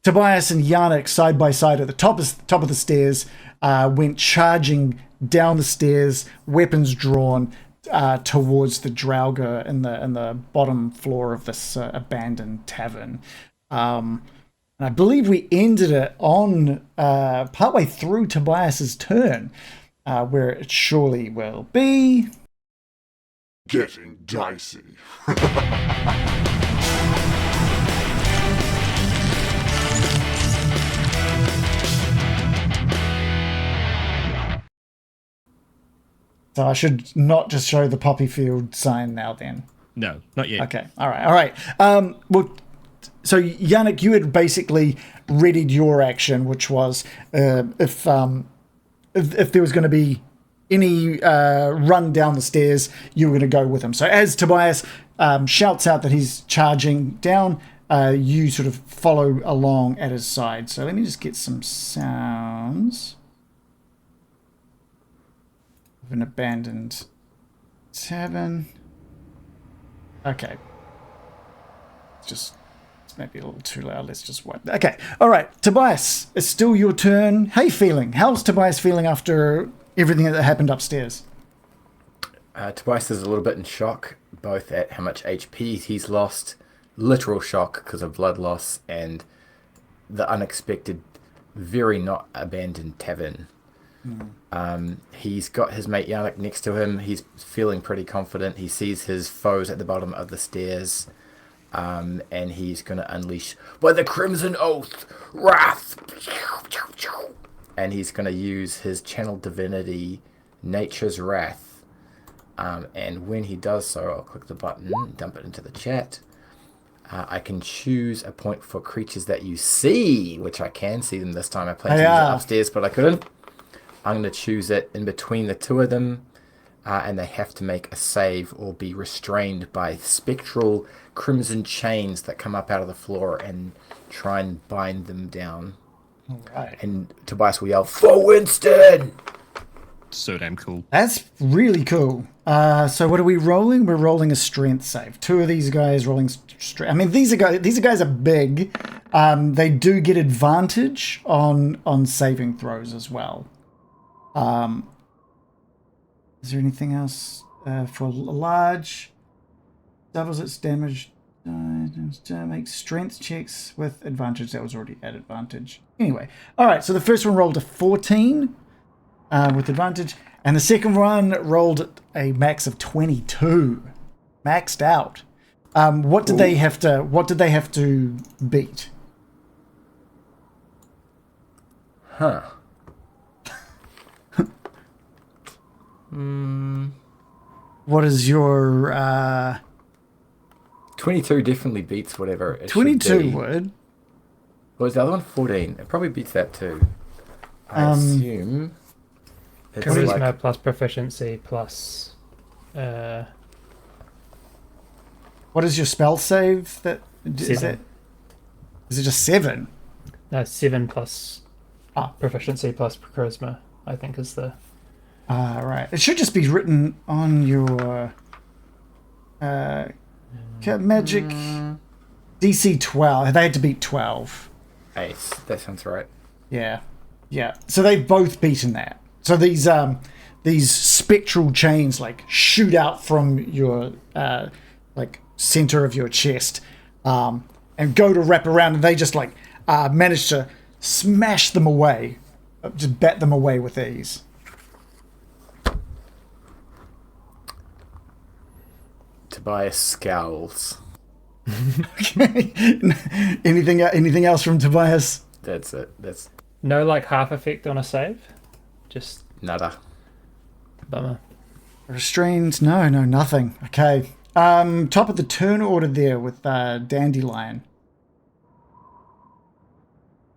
Tobias and Yannick side by side at the top of the stairs went charging down the stairs, weapons drawn, towards the Draugr in the bottom floor of this abandoned tavern. And I believe we ended it on partway through Tobias's turn, where it surely will be getting dicey. So I should not just show the poppy field sign now then? No, not yet. Okay, all right. Well, so Yannick, you had basically readied your action, which was if there was going to be any run down the stairs, you were going to go with him. So as Tobias shouts out that he's charging down, you sort of follow along at his side. So let me just get some sounds of an abandoned tavern. Okay. It's maybe a little too loud. Let's just wait. Okay. All right. Tobias, it's still your turn. How you feeling? How's Tobias feeling after everything that happened upstairs? Tobias is a little bit in shock, both at how much HP he's lost, literal shock because of blood loss, and the unexpected, very not abandoned tavern. He's got his mate Yannick next to him. He's feeling pretty confident. He sees his foes at the bottom of the stairs, and he's going to unleash, by the Crimson Oath, Wrath! And he's going to use his channel divinity, Nature's Wrath. And when he does so, I'll click the button, dump it into the chat. I can choose a point for creatures that you see, which I can see them this time. I planned to use it upstairs, but I couldn't. I'm going to choose it in between the two of them, and they have to make a save or be restrained by spectral crimson chains that come up out of the floor and try and bind them down. All right. And Tobias will yell, "For Winston!" So damn cool. That's really cool. So what are we rolling? We're rolling a strength save. Two of these guys rolling strength. I mean, these guys are big. They do get advantage on saving throws as well. Is there anything else for large? Doubles its damage. Make strength checks with advantage. That was already at advantage. Anyway, all right. So the first one rolled a 14 with advantage, and the second one rolled a max of 22, maxed out. What did they have to? What did they have to beat? Huh. What is your 22 definitely beats whatever it 22 should be. would. What was the other one? 14. It probably beats that too. I assume it's Charisma like, plus proficiency plus... What is your spell save? Is 7. Is it just 7? No, 7 plus proficiency plus charisma, I think is the... Right. It should just be written on your magic DC 12. They had to beat 12. ace. That sounds right. Yeah. So they've both beaten that. So these spectral chains like shoot out from your like center of your chest and go to wrap around, and they just like manage to smash them away, just bat them away with ease. Tobias scowls. Okay. Anything else from Tobias? That's it. That's No, like, half effect on a save? Just nada. bummer. Restrained? No, nothing. Okay. Top of the turn order there with Dandelion.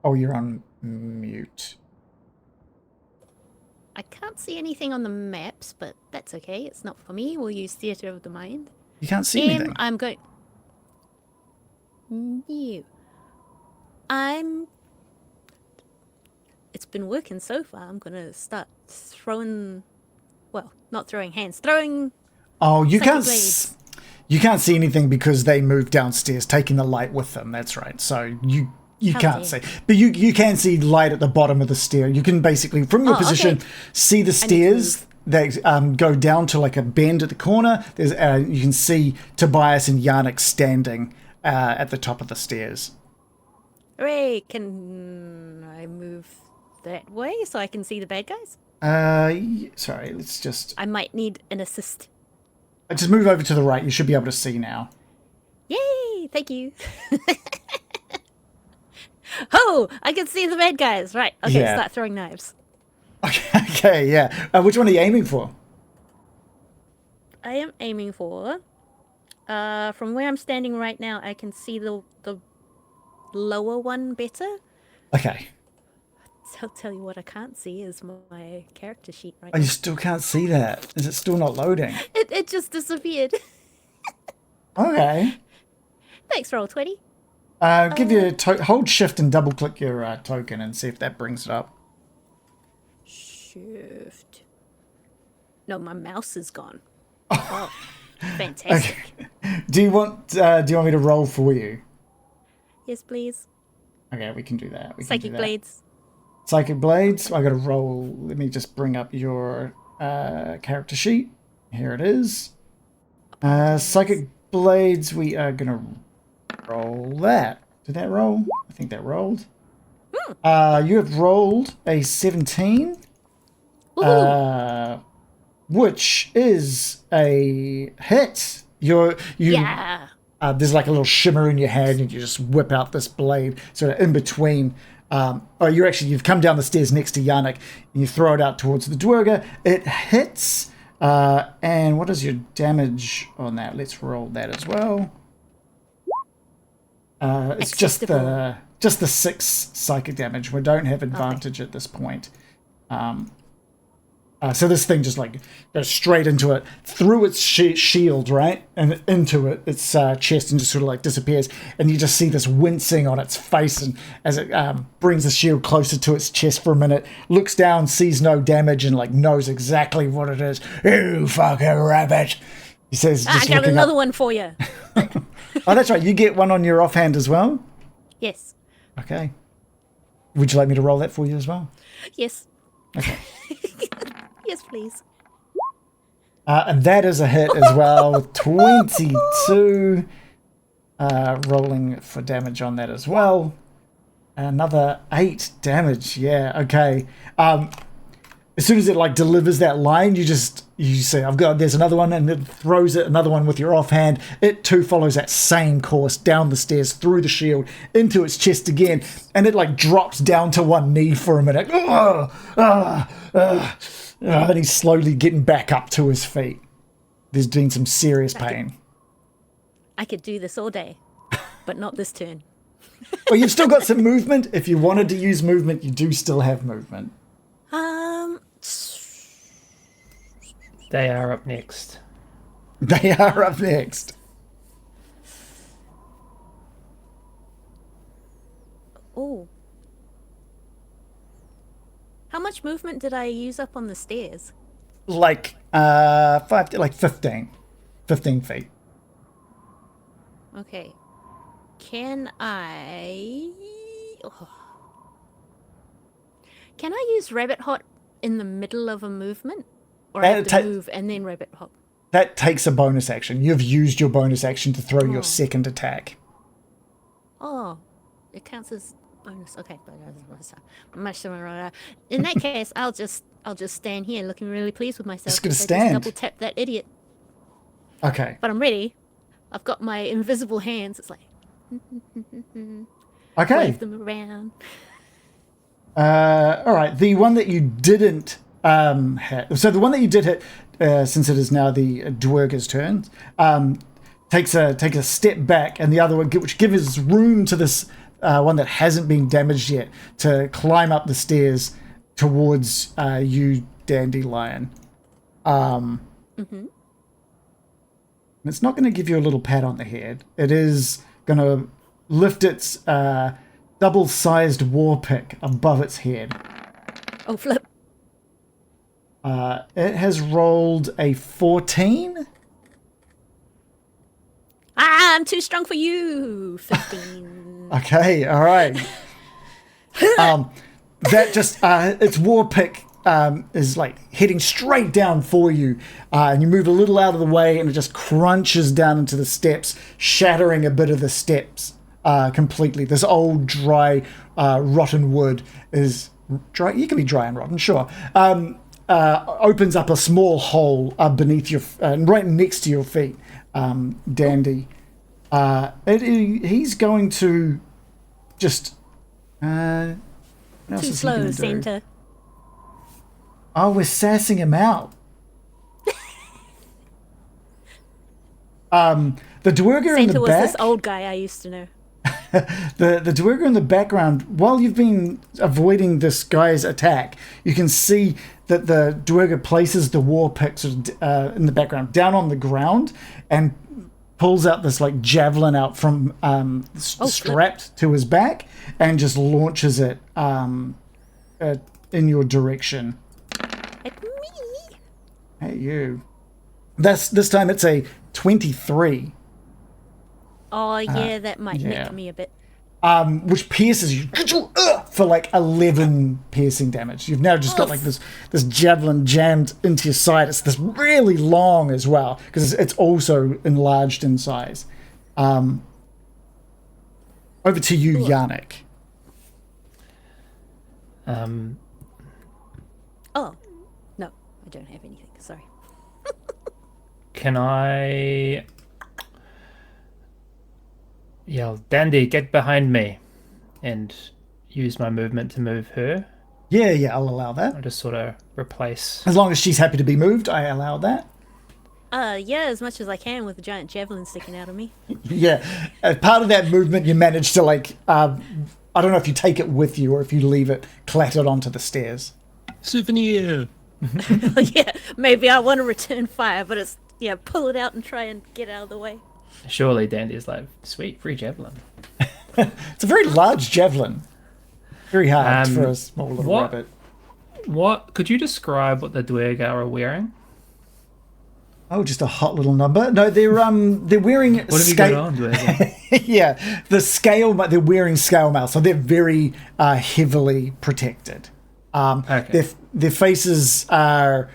Oh, you're on mute. I can't see anything on the maps, but that's okay. It's not for me. We'll use Theatre of the Mind. You can't see anything. I'm going... No. It's been working so far. I'm going to start throwing... Well, not throwing hands. Throwing... Oh, you can't... blades. You can't see anything because they moved downstairs, taking the light with them. That's right. So You How can't dare see, but you can see light at the bottom of the stair. You can basically, from your Oh, position, okay. see the I need to stairs that go down to like a bend at the corner. There's you can see Tobias and Yannick standing at the top of the stairs. Hooray! Can I move that way so I can see the bad guys? Sorry, let's just I might need an assist. move over to the right. You should be able to see now. Yay! Thank you. Oh, I can see the bad guys. Right. Okay, Yeah. start throwing knives. Okay, yeah. Which one are you aiming for? I am aiming for. From where I'm standing right now, I can see the lower one better. Okay. So I'll tell you what I can't see is my character sheet right Oh, you now. still can't see that. Is it still not loading? It just disappeared. Okay. Thanks, Roll20. Give you hold shift and double click your token and see if that brings it up. Shift. No, my mouse is gone. Oh, fantastic. Do you want me to roll for you? Yes, please. Okay, we can do that. We can Psychic do that. blades. Psychic blades. I got to roll. Let me just bring up your character sheet. Here it is. Psychic blades. We are gonna roll that. Did that roll? I think that rolled. You have rolled a 17. Woohoo! Which is a hit. You Yeah. there's like a little shimmer in your hand, and you just whip out this blade, sort of in between. You've come down the stairs next to Yannick, and you throw it out towards the Duergar. It hits. And what is your damage on that? Let's roll that as well. It's just the 6 psychic damage. We don't have advantage at this point. So this thing just like goes straight into it, through its shield, right, and into its chest, and just sort of like disappears. And you just see this wincing on its face, and as it brings the shield closer to its chest for a minute, looks down, sees no damage, and like knows exactly what it is. You fucking rabbit, he says. I Just got looking another up. one for you. Oh, that's right. You get one on your offhand as well. Yes. Okay. Would you like me to roll that for you as well? Yes. Okay. Yes, please. And that is a hit as well with 22. Rolling for damage on that as well. Another 8 damage. Yeah, okay. As soon as it like delivers that line, you say, there's another one, and it throws it, another one with your offhand. It too follows that same course down the stairs, through the shield, into its chest again, and it like drops down to one knee for a minute. And he's slowly getting back up to his feet. There's been some serious pain. I could do this all day, but not this turn. Well, you've still got some movement. If you wanted to use movement, you do still have movement. They are up next. They are up next. Oh. How much movement did I use up on the stairs? Like 15 feet. Okay. Can I... Can I use rabbit hop in the middle of a movement? Or I have to move and then rabbit hop? That takes a bonus action. You've used your bonus action to throw your second attack. Oh, it counts as bonus. Okay, much in that case, I'll just stand here, looking really pleased with myself. Just gonna because I stand. double tap that idiot. Okay. But I'm ready. I've got my invisible hands. It's like Okay. wave them around. All right. The one that you didn't hit. So the one that you did hit, since it is now the Duergar's turn, takes a step back, and the other one, which gives room to this one that hasn't been damaged yet, to climb up the stairs towards you, Dandelion. It's not going to give you a little pat on the head. It is going to lift its double-sized war pick above its head. Oh, flip. It has rolled a 14. Ah, I'm too strong for you. 15. Okay, all right. That just its war pick is like heading straight down for you, and you move a little out of the way, and it just crunches down into the steps, shattering a bit of the steps completely. This old, dry, rotten wood is dry. You can be dry and rotten, sure. Opens up a small hole beneath your, right next to your feet, Dandy. He's going to just. What else Too is he slow, gonna do? Santa. Oh, we're sassing him out. The Duergar in Santa the was back. this old guy I used to know. The Duergar in the background, while you've been avoiding this guy's attack, you can see that the Duergar places the war picks in the background down on the ground and pulls out this like javelin out from strapped to his back and just launches it in your direction. At me. Hey, you. This time it's a 23. Oh yeah, that might yeah. nick me a bit. Which pierces you for like 11 piercing damage. You've now just got like this javelin jammed into your side. It's this really long as well because it's also enlarged in size. Over to you, Yannick. Oh, no, I don't have anything. Sorry. Can I yell, Dandy, get behind me, and use my movement to move her? Yeah, I'll allow that. I'll just sort of replace. As long as she's happy to be moved, I allow that. Yeah, as much as I can with a giant javelin sticking out of me. Yeah, as part of that movement, you manage to like, I don't know if you take it with you or if you leave it clattered onto the stairs. Souvenir. Yeah, maybe I want to return fire, but it's pull it out and try and get out of the way. Surely Dandy's like, sweet, free javelin. It's a very large javelin. Very hard for a small little rabbit. What could you describe what the Duergar are wearing? Oh, just a hot little number. No, they're wearing. What have you got on, Duergar? Yeah, the scale. They're wearing scale mail, so they're very heavily protected. Okay. Their faces are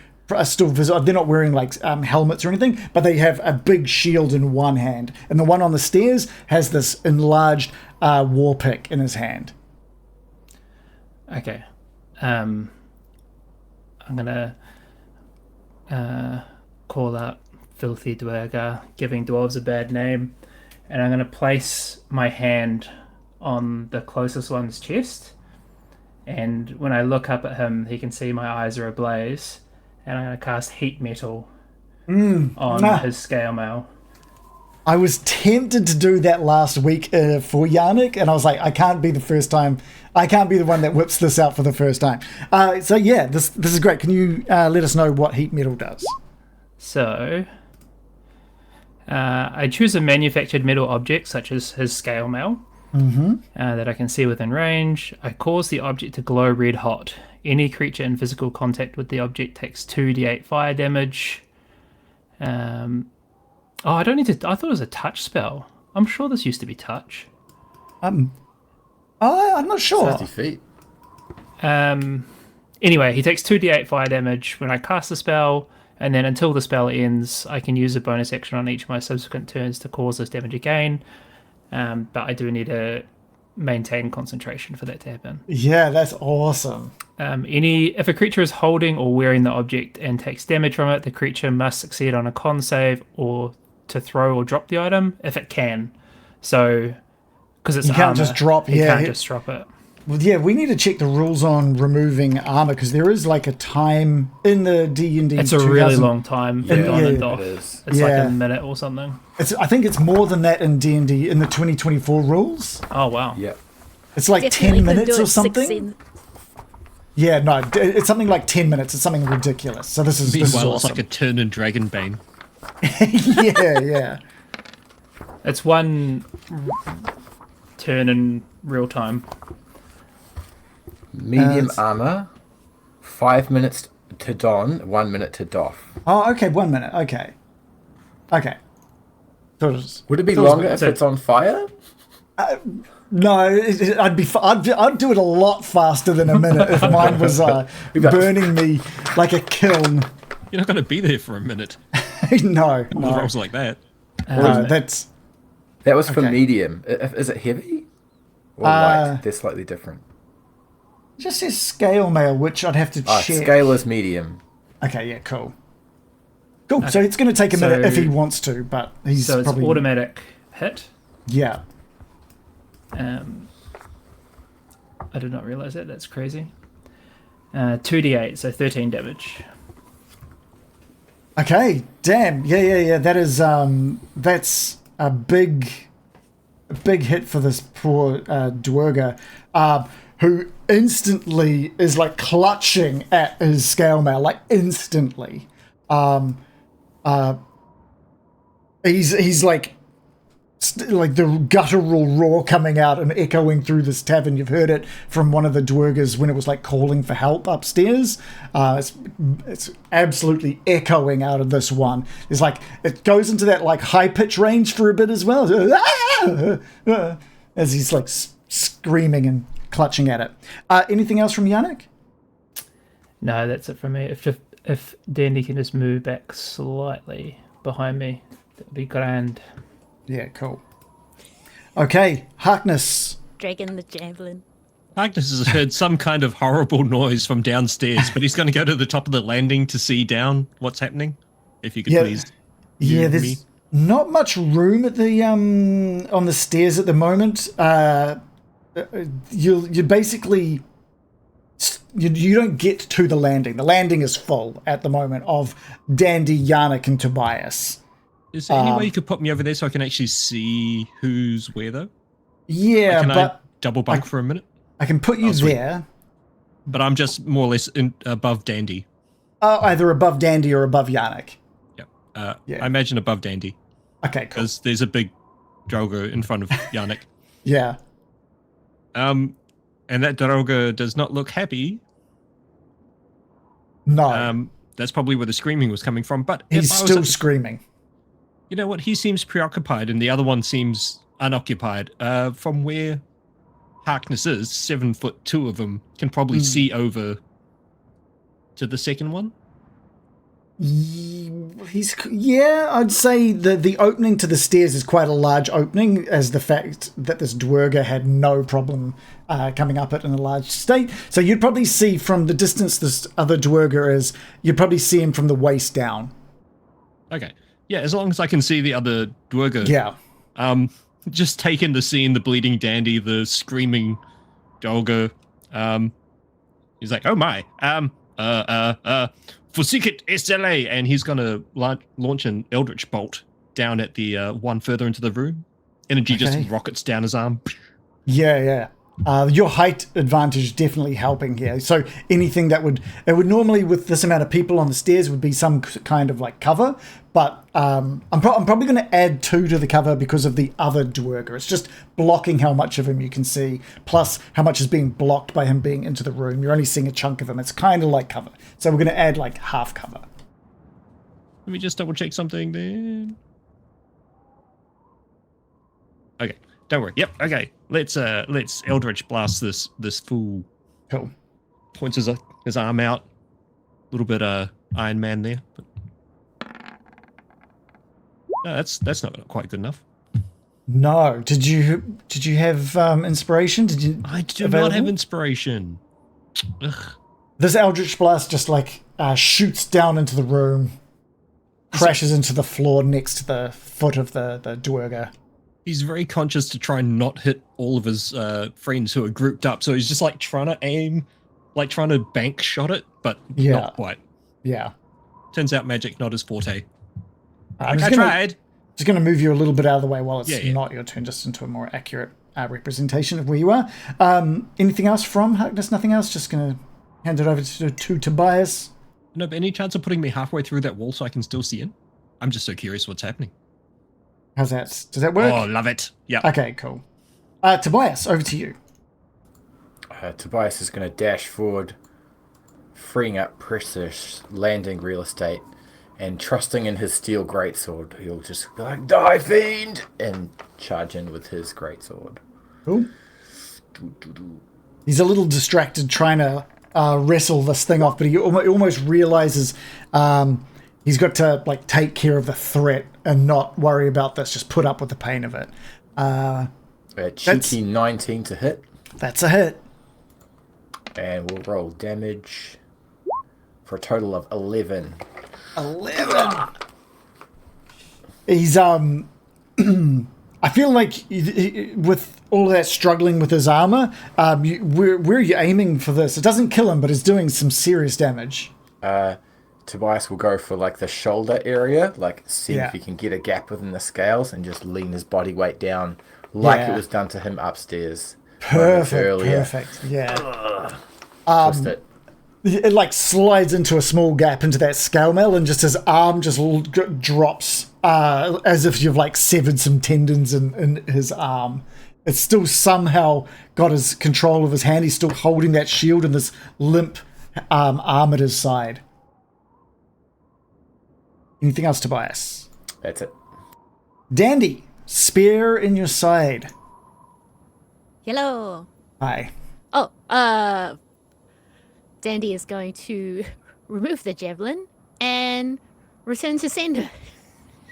still visible. They're not wearing like helmets or anything, but they have a big shield in one hand, and the one on the stairs has this enlarged war pick in his hand. Okay. I'm gonna call out filthy Duergar, giving dwarves a bad name, and I'm gonna place my hand on the closest one's chest, and when I look up at him, he can see my eyes are ablaze, and I'm gonna cast heat metal on his scale mail. I was tempted to do that last week for Yannick, and I was like, I can't be the first time. I can't be the one that whips this out for the first time. So yeah, this is great. Can you let us know what heat metal does? So, I choose a manufactured metal object, such as his scale mail, that I can see within range. I cause the object to glow red hot. Any creature in physical contact with the object takes 2d8 fire damage. I don't need to. I thought it was a touch spell. I'm sure this used to be touch. I'm not sure. 30 feet. Anyway, he takes 2d8 fire damage when I cast the spell, and then until the spell ends, I can use a bonus action on each of my subsequent turns to cause this damage again. But I do need to maintain concentration for that to happen. Yeah, that's awesome. If a creature is holding or wearing the object and takes damage from it, the creature must succeed on a con save or to throw or drop the item if it can. So, because it's You can't armor, just drop. you Yeah, can't just drop it. Well, yeah, we need to check the rules on removing armor because there is like a time in the D&D. It's a really long time for Yeah, on and yeah, off. it is. It's like Yeah. a minute or something. I think it's more than that in D&D in the 2024 rules. Oh wow. Yeah. It's like Definitely 10 couldn't minutes do or it 6 something. in- Yeah, no, it's something like 10 minutes. It's something ridiculous. So this is Meanwhile, awesome. it's like a turn in Dragonbane. yeah. It's one turn in real time. Medium it's- armor, 5 minutes to don, 1 minute to doff. Oh, okay, 1 minute. Okay. Thought it was- Would it be Feels longer weird. if So- it's on fire? No, I'd do it a lot faster than a minute if mine was burning me like a kiln. You're not going to be there for a minute. No. All the rolls like that. No, that's... That was for Okay. medium. Is it heavy? Or light? They're slightly different. It just says scale mail, which I'd have to Oh, check. scale is medium. Okay, yeah, cool. Cool, so it's going to take a minute if he wants to, but he's So it's probably... automatic hit. Yeah. I did not realize that. That's crazy. 2d8, so 13 damage. Okay, damn. Yeah. That is, that's a big hit for this poor Duergar, who instantly is like clutching at his scale mail, like instantly. He's like the guttural roar coming out and echoing through this tavern. You've heard it from one of the Duergars when it was like calling for help upstairs. It's absolutely echoing out of this one. It's like it goes into that like high pitch range for a bit as well, as he's like screaming and clutching at it. Anything else from Yannick? No, that's it from me. If Dandy can just move back slightly behind me, that'd be grand. Yeah, cool. Okay, Harkness. Dragging the javelin. Agnes has heard some kind of horrible noise from downstairs, but he's going to go to the top of the landing to see down what's happening. If you could please. Yeah, move there's me. not much room at the on the stairs at the moment. You basically you don't get to the landing. The landing is full at the moment of Dandy, Yannick, and Tobias. Is there any way you could put me over there so I can actually see who's where, though? Yeah, Can but I double bunk for a minute? I can put you sweet. there. But I'm just more or less above Dandy. Either above Dandy or above Yannick. Yep. Yeah. I imagine above Dandy. Okay, cool. Because there's a big Drogo in front of Yannick. Yeah. And that Drogo does not look happy. No, That's probably where the screaming was coming from. But he's if I was still at- screaming. You know what? He seems preoccupied, and the other one seems unoccupied. From where Harkness is, 7'2" of them can probably see over to the second one. I'd say the opening to the stairs is quite a large opening, as the fact that this Duergar had no problem coming up it in a large state. So you'd probably see from the distance this other Duergar is, you'd probably see him from the waist down. Okay. Yeah, as long as I can see the other Duergar. Yeah. Just take in the scene, the bleeding Dandy, the screaming Dolga. He's like, oh my. Forsicket SLA, and he's gonna launch an Eldritch Bolt down at the one further into the room. Energy just rockets down his arm. Yeah. Your height advantage definitely helping here. So anything it would normally, with this amount of people on the stairs, would be some kind of like cover. But I'm probably going to add 2 to the cover because of the other Duergar. It's just blocking how much of him you can see, plus how much is being blocked by him being into the room. You're only seeing a chunk of him. It's kind of like cover. So we're going to add like half cover. Let me just double check something then. Okay, don't worry. Yep. Okay, let's Eldritch blast this fool. Cool. Points his arm out. A little bit Iron Man there. But no, that's not quite good enough. No. Did you have inspiration? Did you? I do available? not have inspiration. Ugh. This Eldritch Blast just like shoots down into the room, crashes into the floor next to the foot of the Duergar. He's very conscious to try and not hit all of his friends who are grouped up. So he's just like trying to aim, like trying to bank shot it, but not quite. Yeah. Turns out magic not his forte. I'm I tried. Just going to move you a little bit out of the way while it's Yeah. not your turn, just into a more accurate representation of where you are. Anything else from Harkness? Nothing else? Just going to hand it over to Tobias. No, but any chance of putting me halfway through that wall so I can still see in? I'm just so curious what's happening. How's that? Does that work? Oh, love it. Yeah. Okay, cool. Tobias, over to you. Tobias is going to dash forward, freeing up precious landing real estate, and trusting in his steel greatsword, he'll just be like, "Die, fiend!" and charge in with his greatsword. Cool. He's a little distracted trying to wrestle this thing off, but he almost realizes he's got to like take care of the threat and not worry about this. Just put up with the pain of it. A cheeky 19 to hit. That's a hit. And we'll roll damage for a total of 11. 11. He's I feel like with all of that struggling with his armor, where are you aiming for this? It doesn't kill him, but it's doing some serious damage. Tobias will go for like the shoulder area, like see Yeah. if he can get a gap within the scales and just lean his body weight down like it was done to him upstairs. Perfect. Yeah. Twist it. It like slides into a small gap into that scale mail, and just his arm just drops as if you've like severed some tendons in his arm. It's still somehow got his control of his hand. He's still holding that shield and this limp arm at his side. Anything else, Tobias? That's it. Dandy, spear in your side. Hello. Hi. Oh, Dandy is going to remove the javelin and return to sender.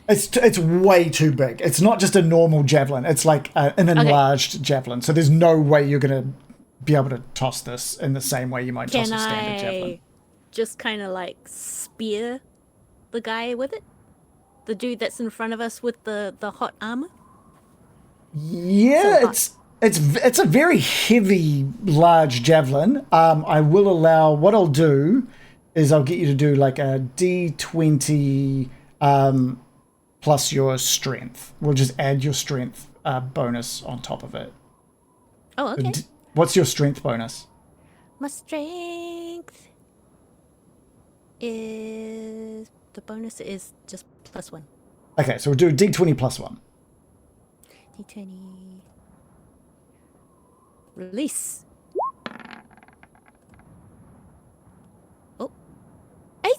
It's way too big. It's not just a normal javelin. It's like an enlarged javelin. So there's no way you're going to be able to toss this in the same way you might toss a standard javelin. Just kind of like spear the guy with it? The dude that's in front of us with the hot armor? Yeah, it's a very heavy, large javelin. I will allow. What I'll do is I'll get you to do like a D20 plus your strength. We'll just add your strength bonus on top of it. Oh, okay. What's your strength bonus? My strength is... The bonus is just +1. Okay, so we'll do a D20 plus 1. D20. Release. Oh. 18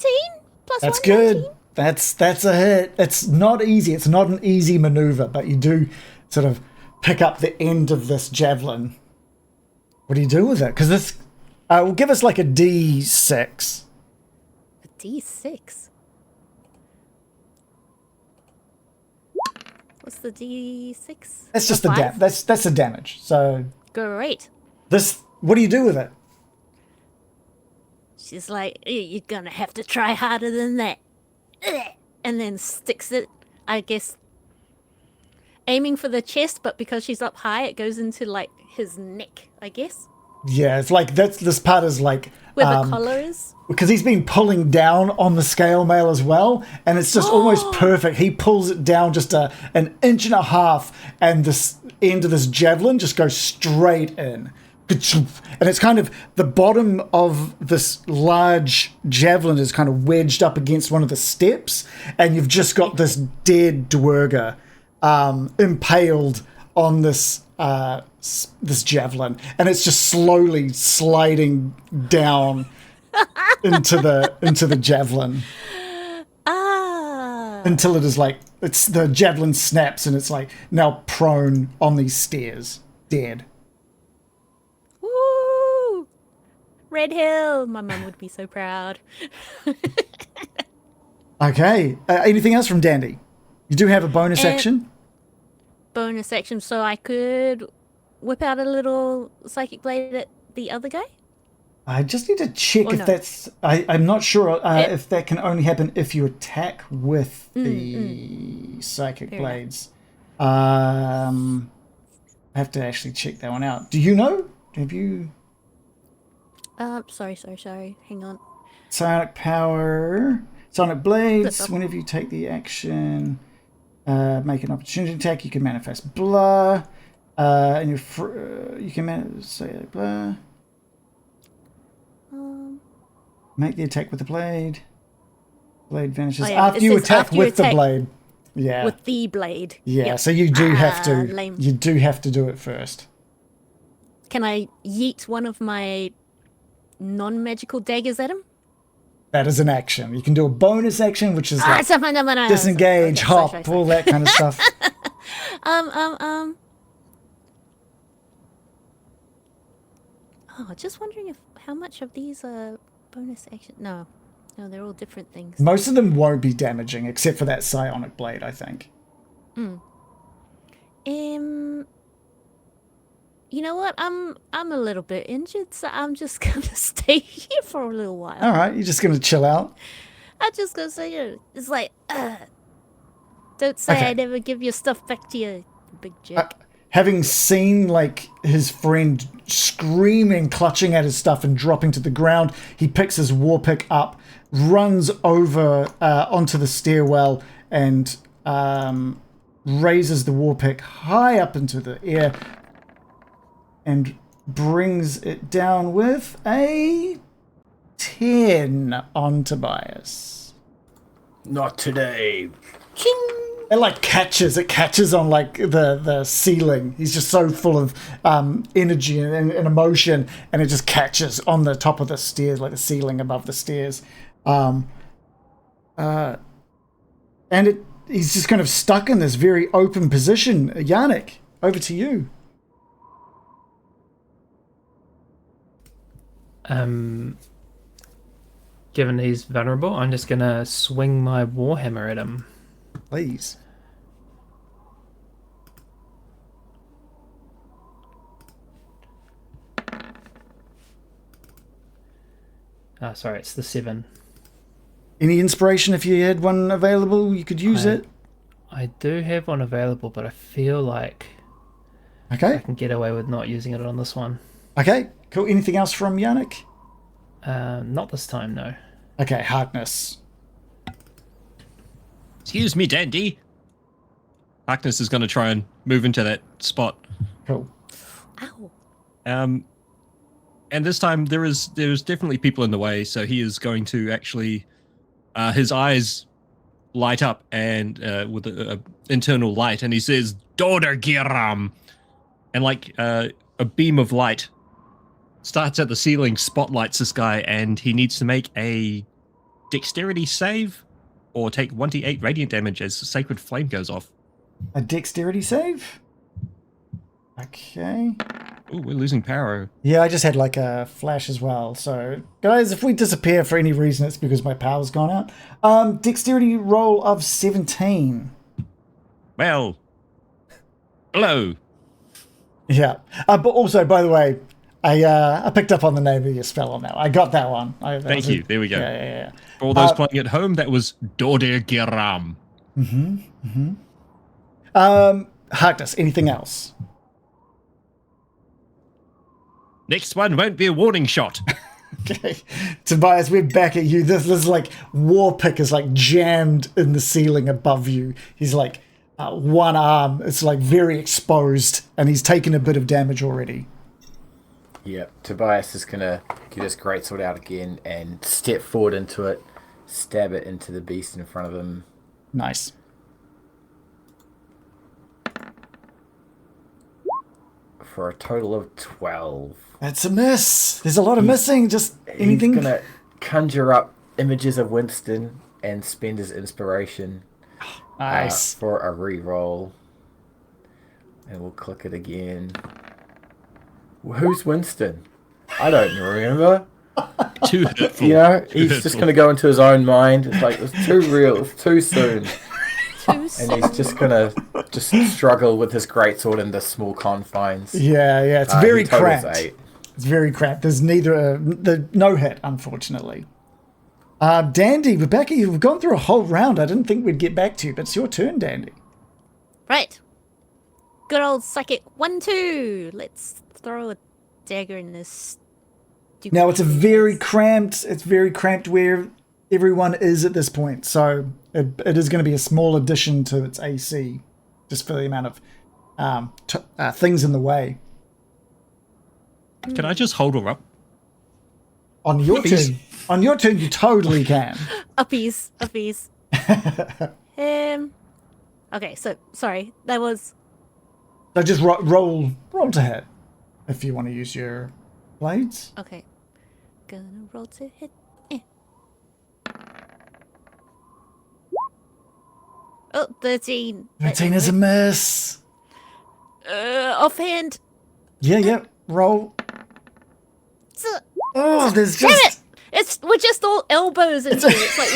plus 1. That's good. 19. That's a hit. It's not easy. It's not an easy maneuver, but you do sort of pick up the end of this javelin. What do you do with it? Because this will give us like a D6. A D6. What's the D6? That's just the that's the damage. So Great. this, what do you do with it? She's like, you're gonna have to try harder than that. And then sticks it, I guess, aiming for the chest, but because she's up high, it goes into like his neck, I guess, Yeah, it's like this part is like where the collar is. because he's been pulling down on the scale mail as well, and it's just almost perfect. He pulls it down just an inch and a half, and this end of this javelin just goes straight in. And it's kind of the bottom of this large javelin is kind of wedged up against one of the steps, and you've just got this dead Duergar impaled on this this javelin, and it's just slowly sliding down into the javelin until it is like the javelin snaps and it's like now prone on these stairs, dead. Woo! Red Hill. My mum would be so proud. Okay. Anything else from Dandy? You do have a bonus action. Bonus action, so I could whip out a little psychic blade at the other guy. I just need to check Or if no. that's... I'm not sure if that can only happen if you attack with the psychic Fair blades. I have to actually check that one out. Do you know? Have you... Sorry. Hang on. Sonic power... Sonic blades. Flip up. Whenever you take the action... make an opportunity attack, you can manifest blah. And you can say blah. Make the attack with the blade. Blade vanishes Oh, yeah, after it you says attack after you with the attack blade. Yeah. With the blade. Yeah, Yep. so you do have to. Lame. You do have to do it first. Can I yeet one of my non-magical daggers at him? That is an action. You can do a bonus action, which is like No. disengage, Okay, hop, sorry. all that kind of stuff. Oh, just wondering if how much of these are bonus action. No, they're all different things. Most of them won't be damaging, except for that psionic blade, I think. You know what? I'm a little bit injured, so I'm just gonna stay here for a little while. All right, you're just gonna chill out. I'm just gonna say it's like, don't say Okay. I never give your stuff back to you, big jerk. Having seen like his friend screaming, clutching at his stuff and dropping to the ground, he picks his war pick up, runs over onto the stairwell, and raises the war pick high up into the air and brings it down with a 10 on Tobias. Not today. It like catches. It catches on like the ceiling. He's just so full of energy and emotion, and it just catches on the top of the stairs, like the ceiling above the stairs. And he's just kind of stuck in this very open position. Yannick, over to you. Given he's vulnerable, I'm just gonna swing my warhammer at him. Please. Oh, sorry, it's the 7. Any inspiration if you had one available? You could use it. I do have one available, but I feel like I Okay. can get away with not using it on this one. Okay. Cool. Anything else from Yannick? Not this time, no. Okay. Harkness. Excuse me, Dandy. Harkness is going to try and move into that spot. Cool. Ow. And this time there's definitely people in the way, so he is going to actually his eyes light up and with a internal light, and he says Duergars, and like a beam of light starts at the ceiling, spotlights this guy, and he needs to make a dexterity save or take 1d8 radiant damage as sacred flame goes off. A dexterity save? Okay. Ooh, we're losing power. Yeah, I just had like a flash as well. So, guys, if we disappear for any reason, it's because my power's gone out. Dexterity roll of 17. Well, hello. Yeah. But also, by the way, I picked up on the name of your spell on that. I got that one. Thank you. There we go. Yeah. For all those playing at home, that was Duergars. Harkness, anything else? Next one won't be a warning shot. Okay. Tobias, we're back at you. This like war pick is like jammed in the ceiling above you. He's like one arm, it's like very exposed, and he's taken a bit of damage already. Yep, Tobias is gonna get his greatsword out again and step forward into it, stab it into the beast in front of him. Nice. For a total of 12. That's a miss. There's a lot of missing. Just anything. He's gonna conjure up images of Winston and spend his inspiration Nice. for a re-roll. And we'll click it again. Who's Winston? I don't remember. Too hurtful. You know, Too he's hurtful. just gonna go into his own mind. It's like, it's too real, it's too soon. Too And he's just gonna struggle with his greatsword in the small confines. Yeah. It's He very totals cramped. 8. It's very cramped. There's no hit, unfortunately. Dandy, we're back at you. We've gone through a whole round. I didn't think we'd get back to you, but it's your turn, Dandy. Right. Good old psychic 1-2. Let's throw a dagger in this. Now it's very cramped. It's very cramped where everyone is at this point. So it is going to be a small addition to its AC, just for the amount of things in the way. Can I just hold her up? On your Please. turn, you totally can. Uppies. Okay, so sorry. That was So just roll to hit if you want to use your blades. okay. Gonna roll to hit. Oh, 13. 13 is a miss. Offhand. Yeah. Roll. Oh, there's Damn just... it! We're just all elbows into it. It's like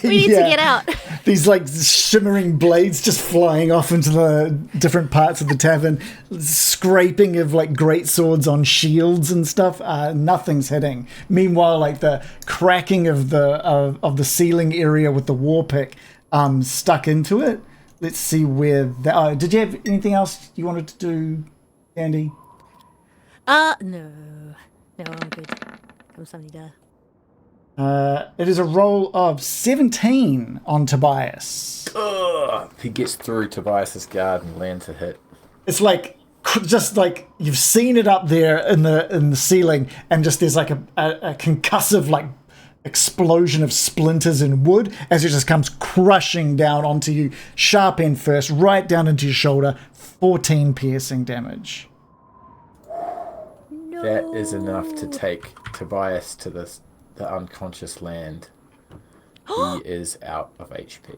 we need to get out. These like shimmering blades just flying off into the different parts of the tavern, scraping of like great swords on shields and stuff. Nothing's hitting. Meanwhile, like the cracking of the ceiling area with the war pick stuck into it. Let's see where that. Did you have anything else you wanted to do, Andy? No, I'm good. Come somebody die. It is a roll of 17 on Tobias. Ugh. He gets through Tobias's guard and lands a hit. It's like just like you've seen it up there in the ceiling, and just there's like a concussive like explosion of splinters and wood as it just comes crushing down onto you, sharp end first, right down into your shoulder. 14 piercing damage. No. That is enough to take Tobias to the unconscious land. He is out of HP.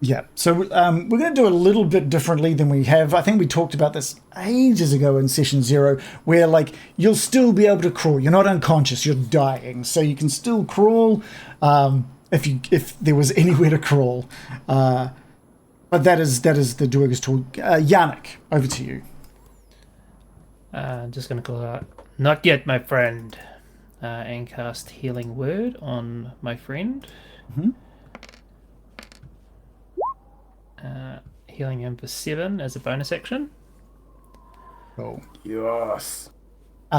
Yeah, so we're going to do a little bit differently than we have. I think we talked about this ages ago in session 0, where like you'll still be able to crawl. You're not unconscious. You're dying, so you can still crawl if there was anywhere to crawl. But that is the Duergars tool. Yannick, over to you. I'm just going to call out, "Not yet, my friend," and cast Healing Word on my friend. Mm-hmm. Healing him for 7 as a bonus action. Cool. Yes.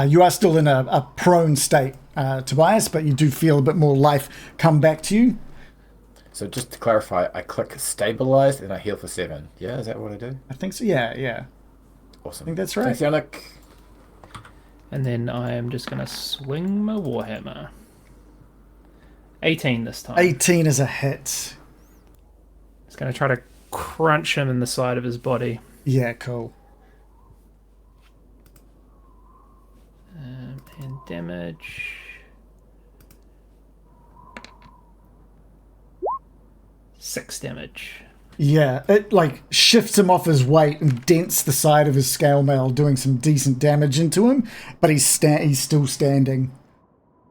You are still in a prone state, Tobias, but you do feel a bit more life come back to you. So just to clarify, I click stabilize and I heal for 7. Yeah, is that what I do? I think so. Yeah. Awesome. I think that's right. Thanks, Yannick. And then I am just going to swing my Warhammer. 18 this time. 18 is a hit. It's going to try to crunch him in the side of his body. Yeah, cool. And damage. 6 damage. Yeah, it like shifts him off his weight and dents the side of his scale mail, doing some decent damage into him. But he's still standing.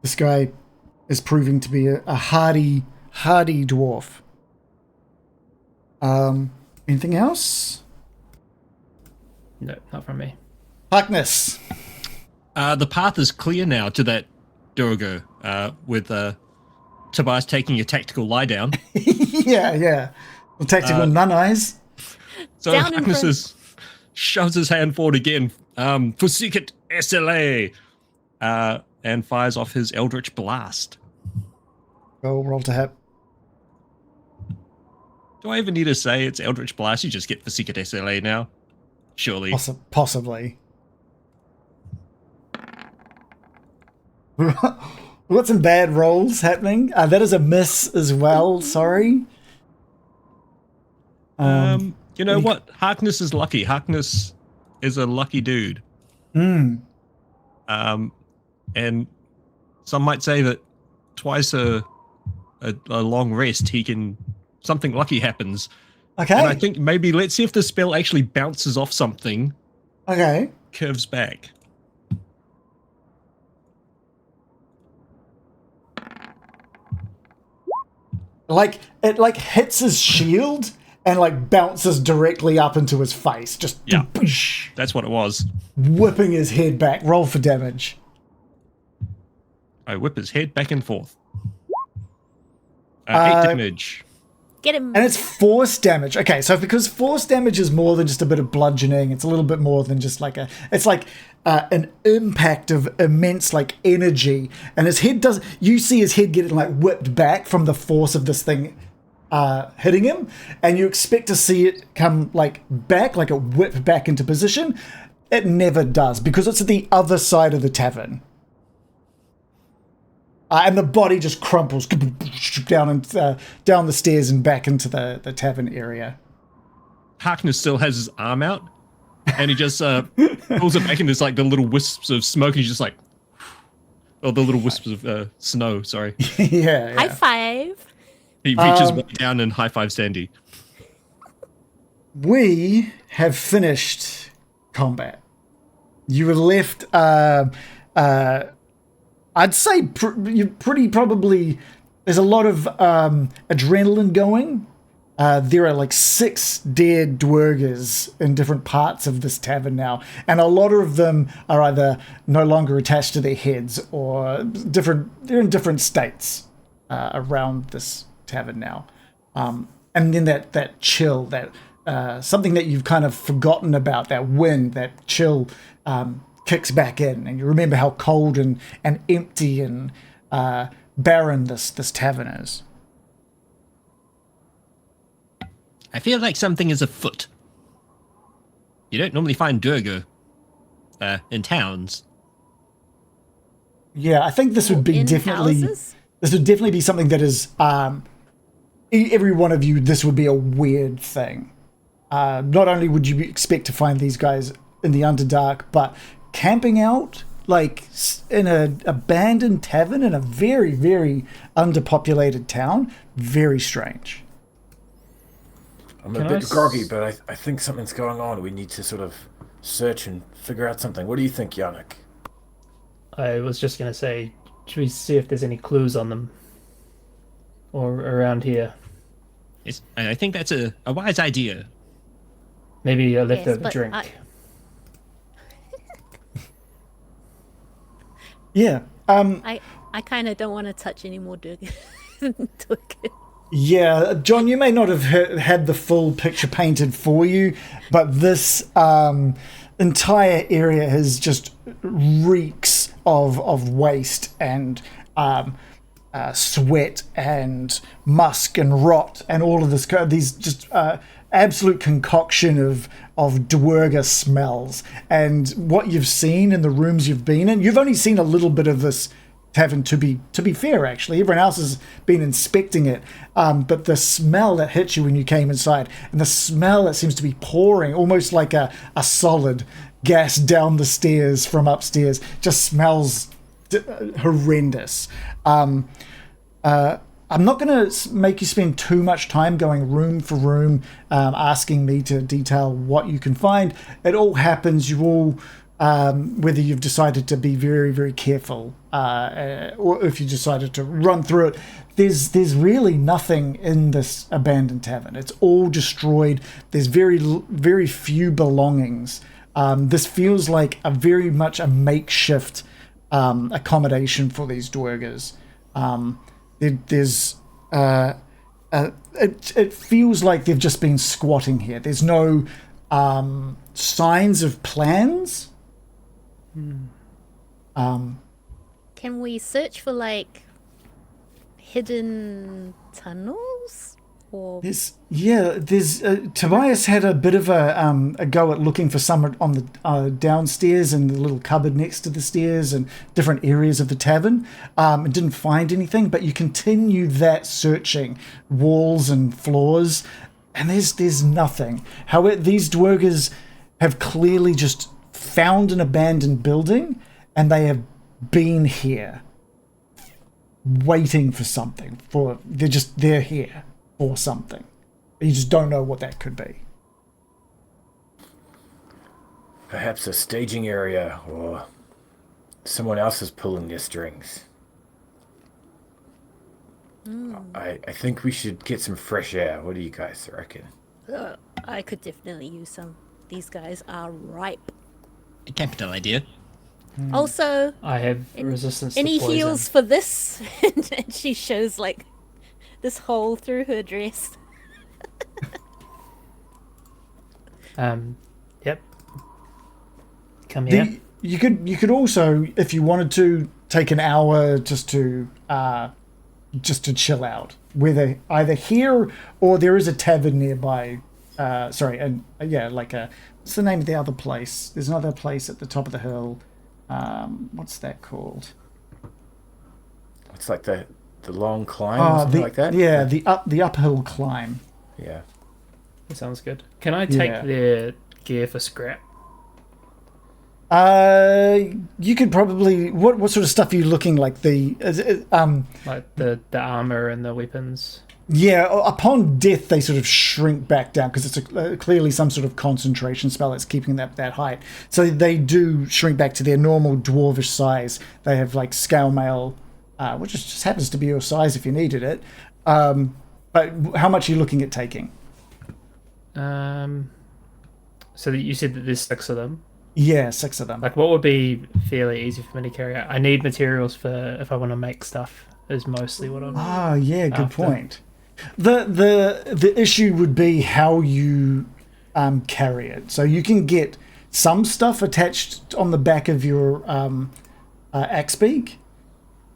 This guy is proving to be a hardy dwarf. Anything else? No, not from me. Harkness. The path is clear now to that Duergar, with Tobias taking a tactical lie down. yeah. The tactical nun eyes. So Down in Harkness shoves his hand forward again, for secret SLA, and fires off his Eldritch Blast. Go roll to hit. Do I even need to say it's Eldritch Blast? You just get for secret SLA now. Surely. Possibly. We've got some bad rolls happening. That is a miss as well. Sorry. You know what? Harkness is lucky. Harkness is a lucky dude. And some might say that twice a long rest, something lucky happens. Okay. And I think maybe let's see if the spell actually bounces off something. Okay. Curves back. Like it like hits his shield and like bounces directly up into his face. Just boosh, That's what it was. whipping his head back. Roll for damage. I whip his head back and forth. 8 damage. Get him. And it's force damage. Okay, so because force damage is more than just a bit of bludgeoning, it's a little bit more than just like it's like an impact of immense like energy. And his head you see his head getting like whipped back from the force of this thing hitting him, and you expect to see it come like back, like a whip back into position. It never does because it's at the other side of the tavern. And the body just crumples down the stairs and back into the tavern area. Harkness still has his arm out, and he just pulls it back into like the little wisps of smoke, and he's just like, oh, the little wisps of snow. Sorry. yeah. High five. He reaches way down and high fives Sandy. We have finished combat. You were left. I'd say you're pretty probably. There's a lot of adrenaline going. There are like 6 dead Duergars in different parts of this tavern now, and a lot of them are either no longer attached to their heads or different. They're in different states around this tavern now, and then that chill, that something that you've kind of forgotten about, that wind, that chill kicks back in, and you remember how cold and empty and barren this tavern is. I feel like something is afoot. You don't normally find Duergar in towns. Yeah, I think this would be In definitely. houses? This would definitely be something that is. Every one of you, this would be a weird thing. Not only would you expect to find these guys in the Underdark, but camping out like in an abandoned tavern in a very, very underpopulated town, very strange. I'm a bit groggy, but I think something's going on. We need to sort of search and figure out something. What do you think, Yannick? I was just going to say, should we see if there's any clues on them? Or around here? I think that's a wise idea. Maybe a Yes, leftover but drink. Yeah. I kind of don't want to touch any more Duergar. Yeah, John, you may not have had the full picture painted for you, but this entire area has just reeks of waste and sweat and musk and rot and all of this. These just absolute concoction of Duergar smells. And what you've seen in the rooms you've been in, you've only seen a little bit of this tavern, to be fair. Actually, everyone else has been inspecting it, but the smell that hit you when you came inside, and the smell that seems to be pouring almost like a solid gas down the stairs from upstairs, just smells horrendous. I'm not going to make you spend too much time going room for room, asking me to detail what you can find. It all happens. You all, whether you've decided to be very, very careful, or if you decided to run through it, there's really nothing in this abandoned tavern. It's all destroyed. There's very, very few belongings. This feels like very much a makeshift accommodation for these Duergars. It feels like they've just been squatting here. There's no signs of plans. Can we search for like hidden tunnels? Or Tobias had a bit of a go at looking for some on the downstairs and the little cupboard next to the stairs and different areas of the tavern, and didn't find anything. But you continue that searching, walls and floors, and there's nothing. However, these Duergars have clearly just found an abandoned building, and they have been here, waiting for something. They're here for something. You just don't know what that could be. Perhaps a staging area, or someone else is pulling their strings. I think we should get some fresh air. What do you guys reckon? I could definitely use some. These guys are ripe. A capital idea. Also, I have resistance to any poison. heals for this? And she shows like this hole through her dress. Yep. Come here. You could also, if you wanted to, take an hour just to chill out. Whether either here or there is a tavern nearby. What's the name of the other place? There's another place at the top of the hill. What's that called? It's like the long climb or something like that? Yeah, the uphill climb. Yeah. That sounds good. Can I take their gear for scrap? You could probably. What sort of stuff are you looking like? Like the armor and the weapons. Yeah, upon death, they sort of shrink back down because it's clearly some sort of concentration spell that's keeping that height. So they do shrink back to their normal dwarvish size. They have like scale mail, which just happens to be your size if you needed it. But how much are you looking at taking? So that you said that there's 6 of them. Yeah, 6 of them. Like, what would be fairly easy for me to carry out? I need materials for if I want to make stuff. Is mostly what I'm. Ah, yeah, good point. The issue would be how you carry it. So you can get some stuff attached on the back of your axe beak,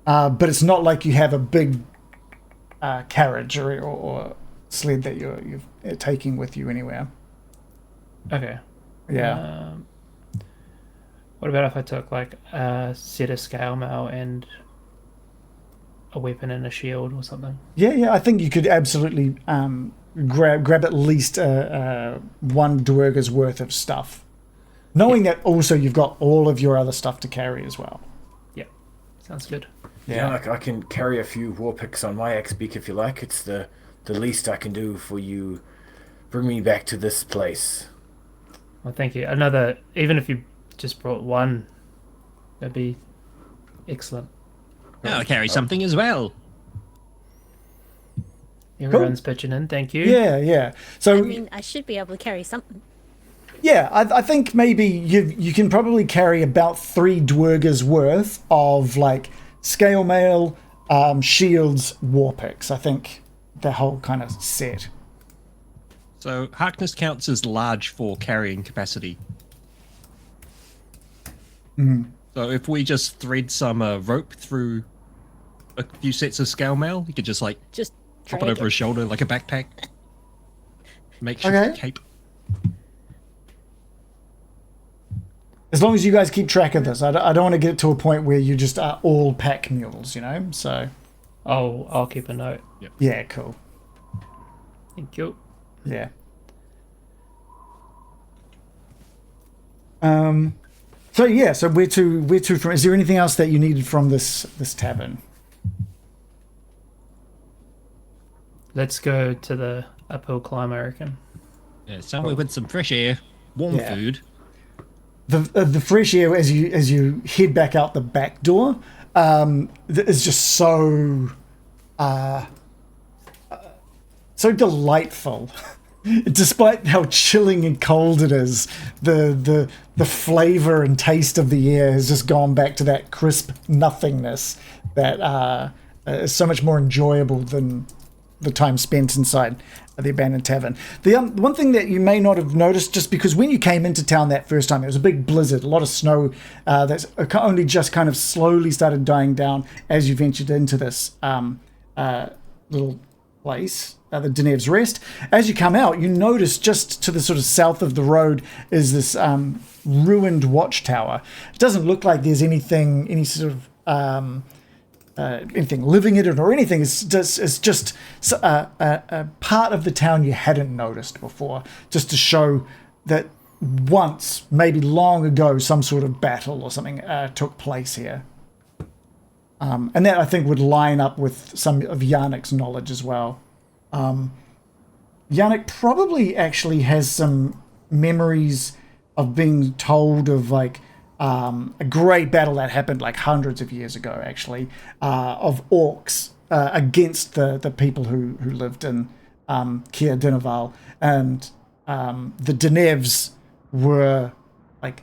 but it's not like you have a big carriage or sled that you're taking with you anywhere. Okay. Yeah. What about if I took like a set of scale mail and a weapon and a shield or something? Yeah, I think you could absolutely grab at least one Duergar's worth of stuff, knowing that also you've got all of your other stuff to carry as well. Yeah, sounds good. Yeah, like I can carry a few war picks on my axe beak if you like. It's the least I can do for you. Bring me back to this place. Well, thank you. Even if you just brought one, that'd be excellent. I'll carry something as well. Everyone's pitching in. Thank you. Yeah. So I mean, I should be able to carry something. yeah, I think maybe you can probably carry about 3 Duergar's worth of like scale mail, shields, war picks. I think the whole kind of set. So Harkness counts as large for carrying capacity. So if we just thread some rope through a few sets of scale mail, you could just like Just drop it drag over his shoulder like a backpack. Makeshift Okay. cape. As long as you guys keep track of this, I don't want to get to a point where you just are all pack mules, you know? So, I'll keep a note. yeah, cool. Thank you. Yeah. So where to from? Is there anything else that you needed from this tavern? Let's go to the uphill climb, I reckon. Yeah, somewhere with some fresh air, warm Yeah. food. The fresh air as you head back out the back door is just so delightful. Despite how chilling and cold it is, the flavor and taste of the air has just gone back to that crisp nothingness that is so much more enjoyable than the time spent inside the abandoned tavern. The one thing that you may not have noticed, just because when you came into town that first time, it was a big blizzard, a lot of snow that's only just kind of slowly started dying down as you ventured into this little place, the Denev's Rest. As you come out, you notice just to the sort of south of the road is this ruined watchtower. It doesn't look like there's any sort of anything living in it or anything. It's just a part of the town you hadn't noticed before, just to show that once, maybe long ago, some sort of battle or something took place here. And that, I think, would line up with some of Yannick's knowledge as well. Yannick probably actually has some memories of being told of like a great battle that happened like hundreds of years ago, actually, of orcs against the people who lived in Caer Dinaval. And the Denevs were like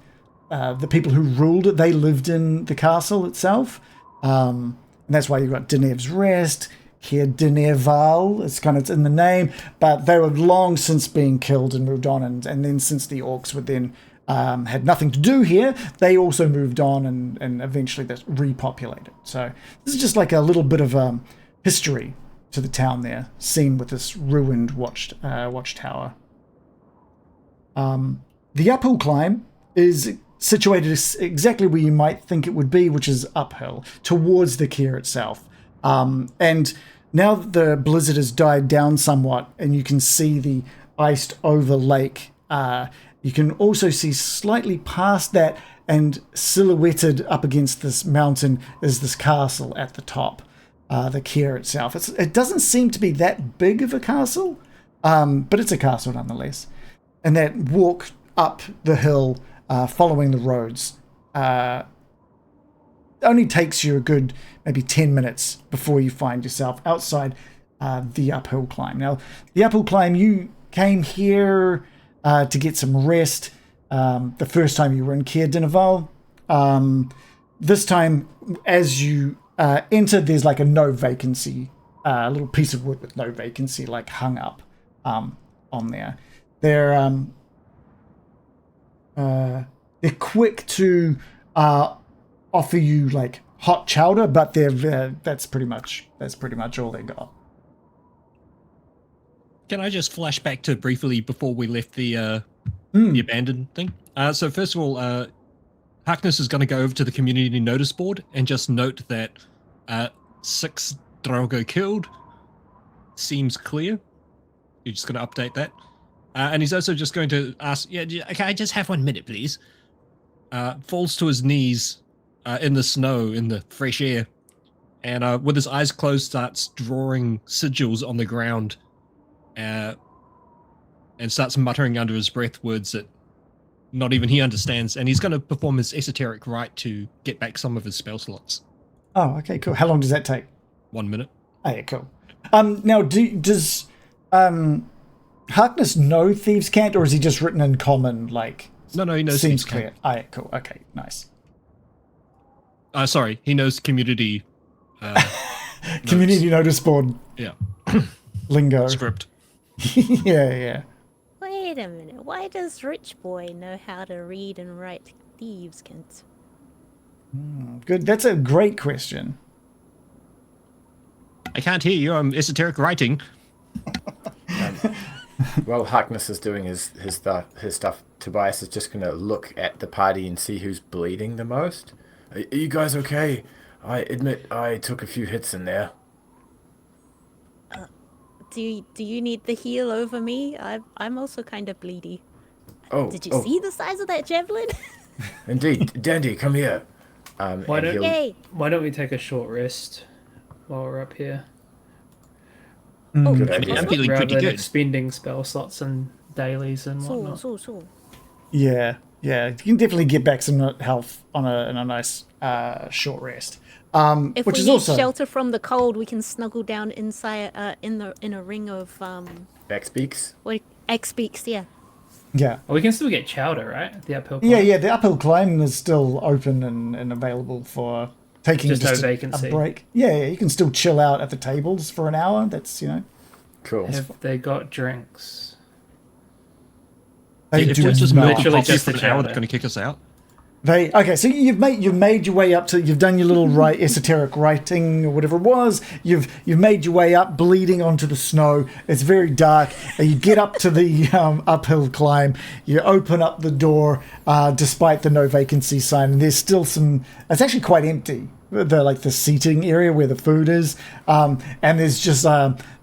the people who ruled it. They lived in the castle itself. And that's why you've got Denev's Rest, Caer Dinaval, it's in the name, but they were long since being killed and moved on, and then since the orcs were then had nothing to do here, they also moved on and eventually that's repopulated. So this is just like a little bit of history to the town there, seen with this ruined watchtower. The uphill climb is situated exactly where you might think it would be, which is uphill towards the Caer itself. And now that the blizzard has died down somewhat and you can see the iced over lake, you can also see slightly past that and silhouetted up against this mountain is this castle at the top. the Caer itself. It doesn't seem to be that big of a castle, but it's a castle nonetheless. And that walk up the hill, following the roads, only takes you a good maybe 10 minutes before you find yourself outside the uphill climb. Now, the uphill climb, you came here to get some rest the first time you were in Caer Dineval. This time, as you enter, there's like a no vacancy, a little piece of wood with no vacancy, like hung up on there. They're quick to offer you like hot chowder, but that's pretty much all they got. Can I just flash back to briefly before we left the abandoned thing? So first of all, Harkness is going to go over to the community notice board and just note that 6 Drogo killed seems clear. You're just going to update that. And he's also just going to ask, can I just have 1 minute, please? Falls to his knees in the snow, in the fresh air, and with his eyes closed starts drawing sigils on the ground and starts muttering under his breath words that not even he understands, and he's going to perform his esoteric rite to get back some of his spell slots. Oh, okay, cool. How long does that take? 1 minute. Oh, yeah, cool. Now, does Harkness know Thieves' Cant, or is he just written in common, like... No, he knows seems Thieves' clear. Cant. Oh, yeah, cool. Okay, nice. Sorry, he knows community... Community notice board. Yeah. Lingo. Script. Yeah. Wait a minute. Why does Rich Boy know how to read and write Thieves' Cant? Good. That's a great question. I can't hear you. I'm esoteric writing. While Harkness is doing his stuff, Tobias is just going to look at the party and see who's bleeding the most. Are you guys okay? I admit I took a few hits in there. Do you need the heal over me? I'm also kind of bleedy. Oh, Did you see the size of that javelin? Indeed. Dandy, come here. Why don't we take a short rest while we're up here? Good I mean, idea. I'm feeling Rather pretty than good. expending spell slots and dailies and whatnot. So. Yeah. You can definitely get back some health on a nice short rest. If Which we is need also shelter from the cold, we can snuggle down inside in a ring of Backspeaks? X-beaks, yeah. yeah. Oh, we can still get chowder, right? The uphill climb. Yeah. The uphill climb is still open and available for taking Just no a vacancy. break. Yeah. You can still chill out at the tables for an hour. That's Cool. Have they got drinks? They If do we just not. milk Literally coffee just for the an hour, chowder. they're going to kick us out. So you've made your way up to, you've done your little esoteric writing or whatever it was. You've made your way up, bleeding onto the snow. It's very dark. You get up to the uphill climb. You open up the door, despite the no vacancy sign. And there's still some. It's actually quite empty. The seating area where the food is, and there's just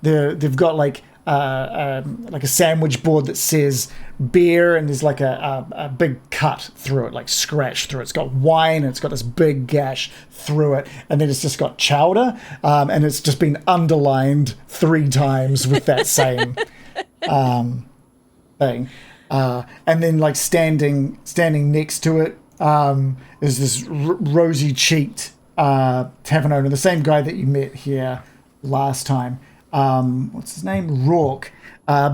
they've got like a sandwich board that says beer, and there's like a big cut through it, like scratch through it. It's got wine, and it's got this big gash through it, and then it's just got chowder, and it's just been underlined 3 times with that same thing. And then like standing next to it is this rosy-cheeked tavern owner, the same guy that you met here last time. What's his name? Rourke.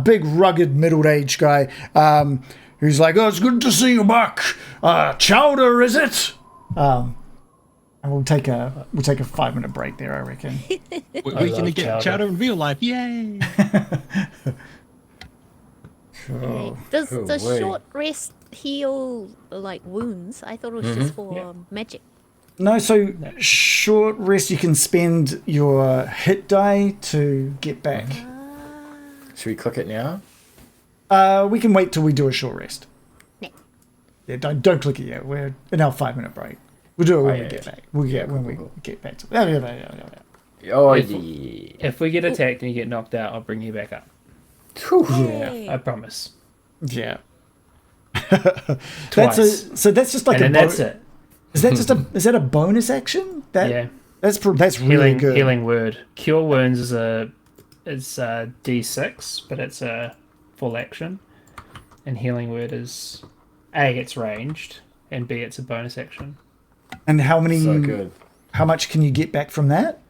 Big, rugged, middle-aged guy who's like, "Oh, it's good to see you back. Chowder, is it?" And we'll take a 5-minute break there, I reckon. We're going to love get chowder in real life. Yay! Cool. Does Cool, the wait. short rest heal like wounds? I thought it was just for magic. No, so short rest, you can spend your hit die to get back. Should we click it now? We can wait till we do a short rest. Yeah. Yeah, don't click it yet. We're in our 5-minute break. We'll do it when we yeah, get yeah. back. We'll get when we cool. get back to it. Yeah. Oh, If- yeah. If we get attacked and you get knocked out, I'll bring you back up. Whew. Hey. I promise. Yeah. Twice. So that's just like And a then that's it. Is that just is that a bonus action? Yeah. That's really good. Healing word. Cure wounds is D6, but it's a full action. And healing word is A, it's ranged, and B, it's a bonus action. And how many? So good. How much can you get back from that?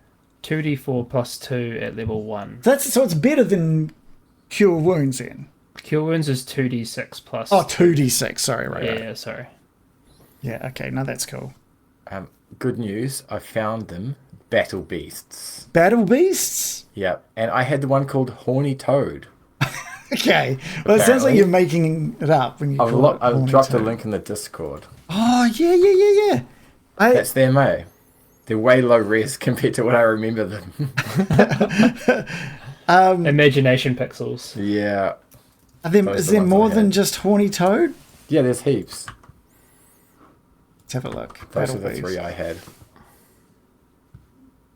2d4 plus 2 at level 1. So it's better than cure wounds then. Cure wounds is 2d6 plus. Oh, 2d6. Sorry, right. Yeah, sorry. Yeah. Okay. No, that's cool. Good news. I found them. Battle beasts. Battle beasts. Yep. And I had the one called Horny Toad. Okay. Well, it sounds like Apparently. you're making it up when you call it. I've Horny dropped a Toad. link in the Discord. Oh yeah. That's them, eh? They're way low res compared to what I remember them. Imagination pixels. Yeah. Is there more than just horny toad? Yeah, there's heaps. Let's have a look. Those Battle are the beast. 3 I had. I'm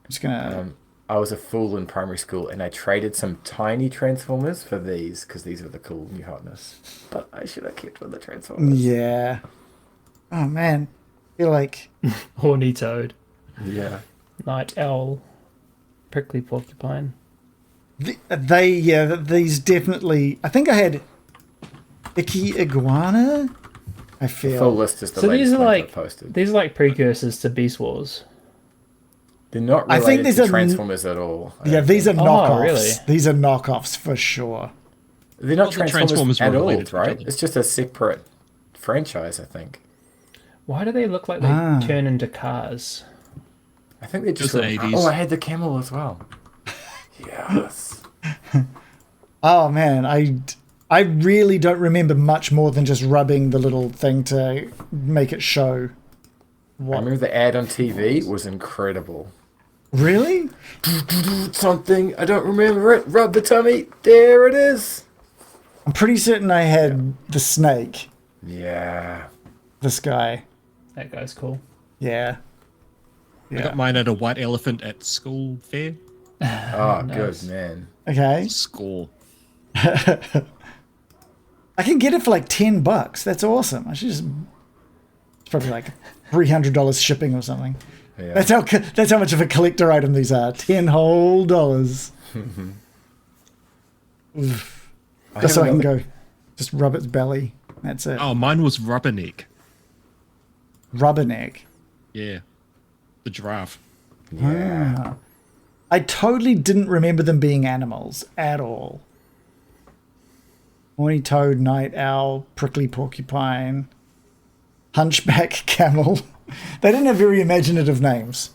just gonna. I was a fool in primary school and I traded some tiny Transformers for these because these were the cool new hotness. But I should have kept with the Transformers. Yeah. Oh man, I feel like Horny toad. Yeah. Night owl. Prickly porcupine. these definitely. I think I had icky iguana. I feel. Full list is the So latest these are link I like posted. these are like precursors to Beast Wars. They're not I think related these to are Transformers at all. I Yeah, don't these are think. knockoffs. really? These are knockoffs for sure. They're not Well, the Transformers, Transformers were at all, related to each right? other. It's just a separate franchise, I think. Why do they look like they turn into cars? I think they're just... Just the 80s. Oh, I had the camel as well. Yes. Oh man, I really don't remember much more than just rubbing the little thing to make it show. I remember the ad on TV was incredible. Really? Something, I don't remember it. Rub the tummy. There it is. I'm pretty certain I had the snake. Yeah. This guy. That guy's cool. Yeah. I got mine at a white elephant at school fair. Oh, Nice. good, man. Okay. Score. I can get it for like $10. That's awesome. I should just. It's probably like $300 shipping or something. Yeah. That's how much of a collector item these are. $10 whole. Oof. Just so I can go, just rub its belly. That's it. Oh, mine was rubberneck. Rubberneck. Yeah. The giraffe. Yeah. Ah. I totally didn't remember them being animals at all. Horny toad, night owl, prickly porcupine, hunchback camel. They didn't have very imaginative names.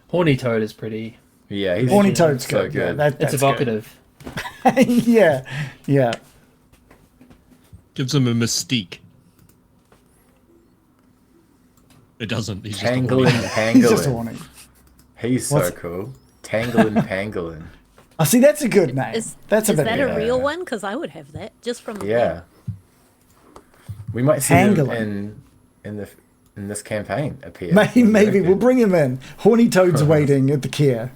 Horny toad is pretty. Yeah, he's Horny toad's so good. good. Yeah, that's It's evocative. good. Yeah, yeah. Gives him a mystique. It doesn't. He's just a Pangolin, horny- He's just Pangolin. horny. He's so What's- cool. Tanglin, Pangolin. Oh, see, that's a good name. That's a Is bit that better. a real one? Because I would have that just from the Yeah. We might see him Pangolin. in this campaign appear. Maybe we'll bring him in. Horny toad's waiting at the Caer.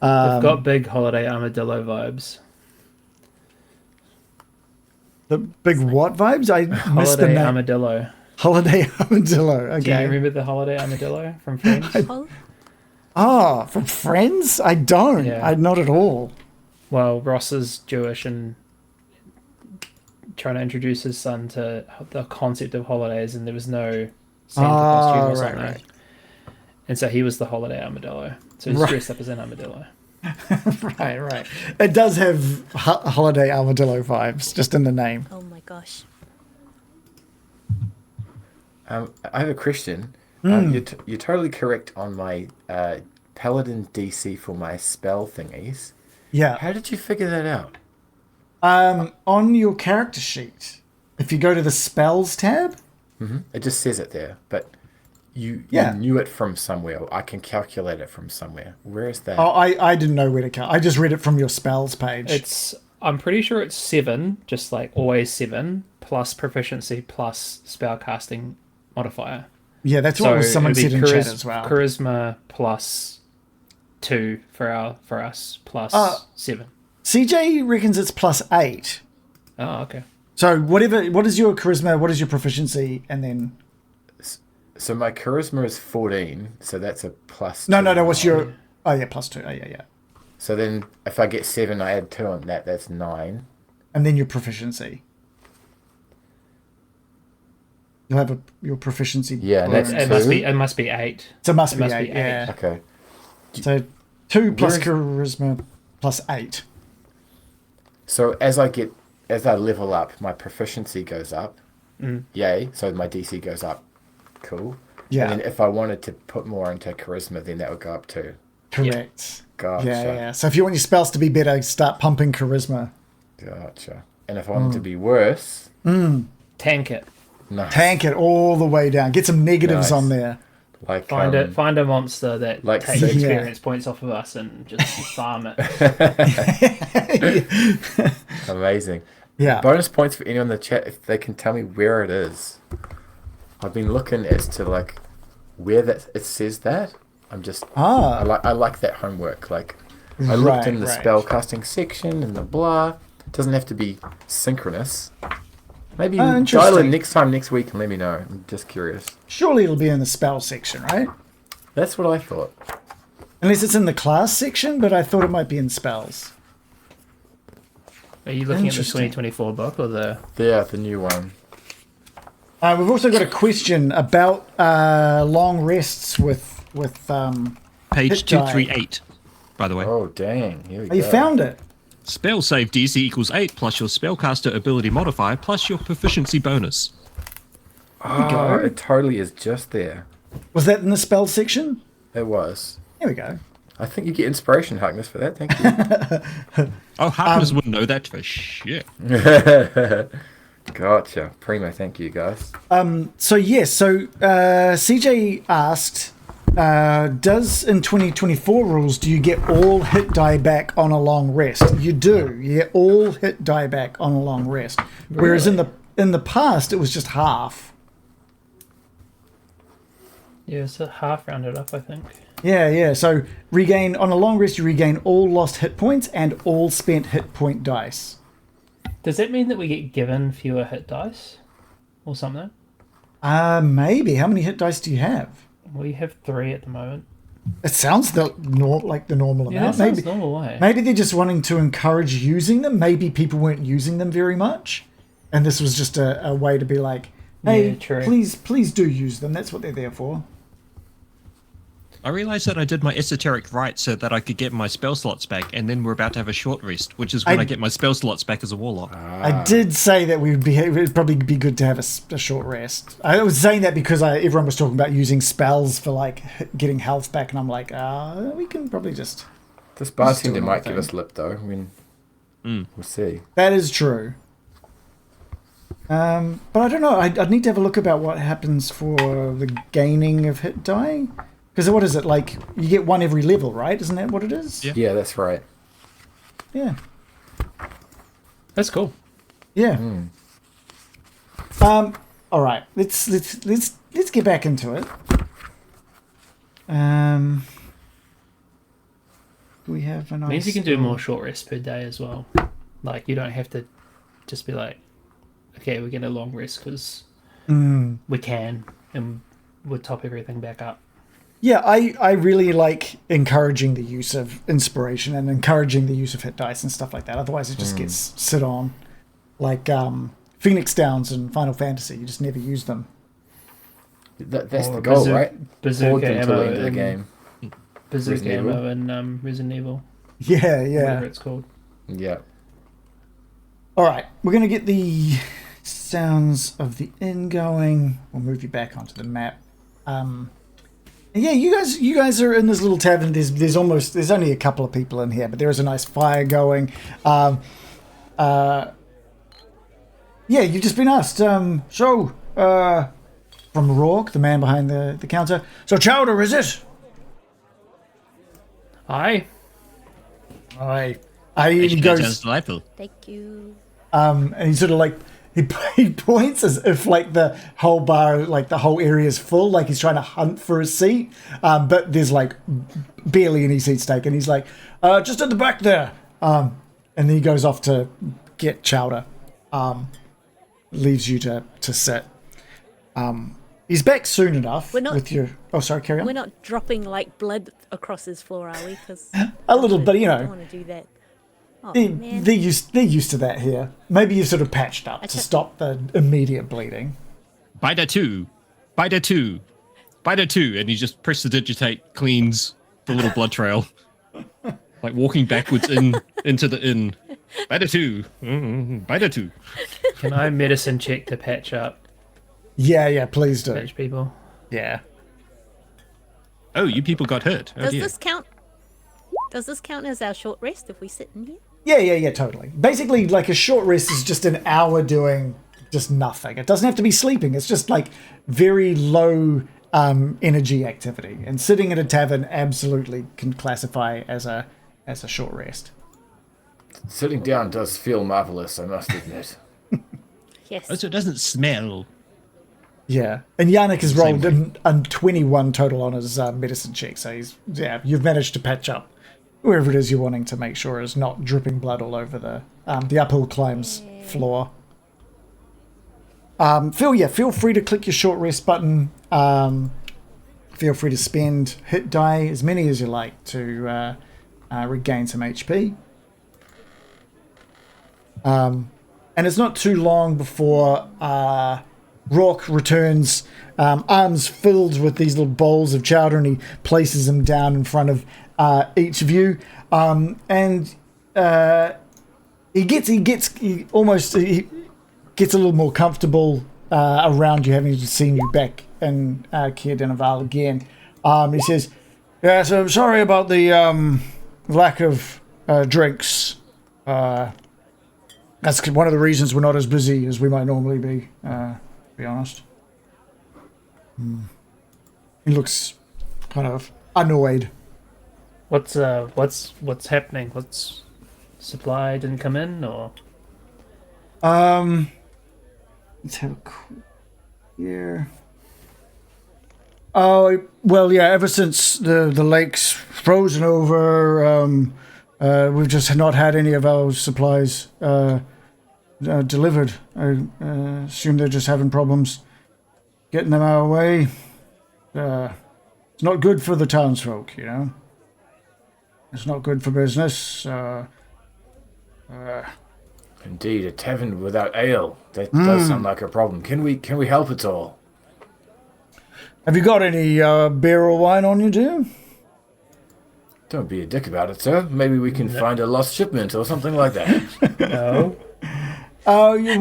They've got big holiday armadillo vibes. The big what vibes? I missed the Holiday name. armadillo. Holiday armadillo. Do you Okay. remember the holiday armadillo from Friends? Oh, Oh, from Friends? I don't. Yeah. Not at all. Well, Ross is Jewish and trying to introduce his son to the concept of holidays, and there was no Santa costume or right, something. right. And so he was the holiday armadillo. So he's Right. dressed up as an armadillo. Right. It does have holiday armadillo vibes, just in the name. oh my gosh. I have a question. Hmm. You're totally correct on my paladin DC for my spell thingies. Yeah. How did you figure that out? On your character sheet, if you go to the spells tab, It just says it there, but you Yeah. knew it from somewhere. I can calculate it from somewhere. Where is that? oh, I didn't know where to count. I just read it from your spells page. I'm pretty sure it's 7, just like always 7, plus proficiency plus spellcasting modifier. Yeah, that's what someone it'd said be in chat as well. Charisma plus 2 for us plus 7. CJ reckons it's +8. Oh, okay. So what is your charisma, what is your proficiency, and then So my charisma is 14, so that's a plus. No, 2. what's your... Oh, yeah, +2. Oh, yeah. So then if I get 7, I add 2 on that, that's 9. And then your proficiency. You'll have your proficiency. Yeah, and that's It must be 8. So it must It be must 8, be 8. yeah. Okay. So 2 plus Where charisma plus 8. So as I level up, my proficiency goes up. Yay. So my DC goes up. Cool. Yeah. And then if I wanted to put more into charisma, then that would go up too. Correct. Gotcha. Yeah. So if you want your spells to be better, start pumping charisma. Gotcha. And if I want it to be worse, Tank it. nice. Tank it all the way down. Get some negatives Nice. on there. Like Find a monster that like takes six. experience points off of us and just farm it. Amazing. Yeah. Bonus points for anyone in the chat if they can tell me where it is. I've been looking as to like where that it says that. I like that homework. Like I looked in the spell casting section and the blah. It doesn't have to be synchronous. Maybe dial interesting. in next week and let me know. I'm just curious. Surely it'll be in the spell section, right? That's what I thought. Unless it's in the class section, but I thought it might be in spells. Are you looking at the Interesting. 2024 book or the... Yeah, the new one. We've also got a question about long rests with Page hit die. 238, by the way. Oh dang! Here we Oh, you go. found it. Spell save DC equals 8 plus your spellcaster ability modifier plus your proficiency bonus. Oh, it totally is just there. Was that in the spell section? It was. Here we go. I think you get inspiration, Harkness, for that. Thank you. Oh, Harkness wouldn't know that for shit. Gotcha. Primo, thank you, guys. So CJ asked, does in 2024 rules do you get all hit die back on a long rest? You do. You get all hit die back on a long rest. Whereas in the past it was just half. Yeah, it's a half rounded up, I think. Yeah. So regain on a long rest, you regain all lost hit points and all spent hit point dice. Does that mean that we get given fewer hit dice? Or something? Maybe. How many hit dice do you have? We have 3 at the moment. It sounds like the normal Yeah, amount. that sounds normal, way. Maybe they're just wanting to encourage using them. Maybe people weren't using them very much, and this was just a way to be like, hey, Yeah, true. please do use them. That's what they're there for. I realized that I did my esoteric right so that I could get my spell slots back, and then we're about to have a short rest, which is when I get my spell slots back as a warlock. I did say that it would probably be good to have a short rest. I was saying that because everyone was talking about using spells for like getting health back, and I'm like, we can probably just... This bartender another might give thing. us lip, though. I mean, we'll see. That is true. But I don't know. I'd need to have a look about what happens for the gaining of hit die. Because what is it, like, you get one every level, right? Isn't that what it is? Yeah. Yeah, that's right. Yeah. That's cool. Yeah. All right. Let's get back into it. We have a nice... Means you can do more short rests per day as well. Like, you don't have to just be like, okay, we're getting a long rest because we can, and we'll top everything back up. Yeah, I really like encouraging the use of inspiration and encouraging the use of hit dice and stuff like that. Otherwise, it just gets sit on. Like Phoenix Downs in Final Fantasy, you just never use them. That's Or the goal, right? Bazooka Hold them till ammo the end of the in- game. Bazooka Resident ammo and Resident Evil, Yeah. whatever it's called. Yeah. All right, we're going to get the sounds of the inn going. We'll move you back onto the map. Yeah, you guys are in this little tavern. There's only a couple of people in here, but there is a nice fire going. Yeah, you've just been asked. From Rourke, the man behind the counter. So Chowder, is it? Aye. Aye. That He goes. sounds delightful. Thank you. And he sort of like he points as if like the whole bar, like the whole area is full, like he's trying to hunt for a seat, but there's like barely any seats taken. He's like, just at the back there, and then he goes off to get Chowder, leaves you to sit. He's back soon enough We're not- with you. Oh, sorry, carry on. We're not dropping like blood across his floor, are we? Because A little bit, you know. I don't want to do that. Oh They're man. used to that here. Maybe you've sort of patched up to stop the immediate bleeding. Bite a two. Bite a two. Bite a two. And he just prestidigitate, cleans the little blood trail. Like walking backwards into the inn. Bite a two. Bite a two. Can I medicine check to patch up? Yeah, please do. Patch people. Yeah. Oh, you people got hurt. Oh, Does dear. this count? Does this count as our short rest if we sit in here? Yeah, totally. Basically, like a short rest is just an hour doing just nothing. It doesn't have to be sleeping. It's just like very low energy activity. And sitting at a tavern absolutely can classify as a short rest. Sitting down does feel marvelous, I must admit. Yes. Oh, so it doesn't smell. Yeah, and Yannick has Same rolled a 21 total on his medicine check, so you've managed to patch up wherever it is you're wanting to make sure is not dripping blood all over the uphill climbs floor. Feel free to click your short rest button. Feel free to spend hit die as many as you like to regain some HP. And it's not too long before Rock returns, arms filled with these little bowls of chowder, and he places them down in front of each of you. And he gets a little more comfortable around you, having seen you back in Caer again. He says, "Yeah, so I'm sorry about the lack of drinks. That's one of the reasons we're not as busy as we might normally be. To be honest." He looks kind of annoyed. What's happening? What's supply didn't come in, or Let's have a quick here. Oh well, yeah. Ever since the lake's frozen over, we've just not had any of our supplies delivered. I assume they're just having problems getting them our way. It's not good for the townsfolk, you know. It's not good for business. Indeed, a tavern without ale. That does sound like a problem. Can we help at all? Have you got any beer or wine on you, dear? Don't be a dick about it, sir. Maybe we can find a lost shipment or something like that. no? Oh, you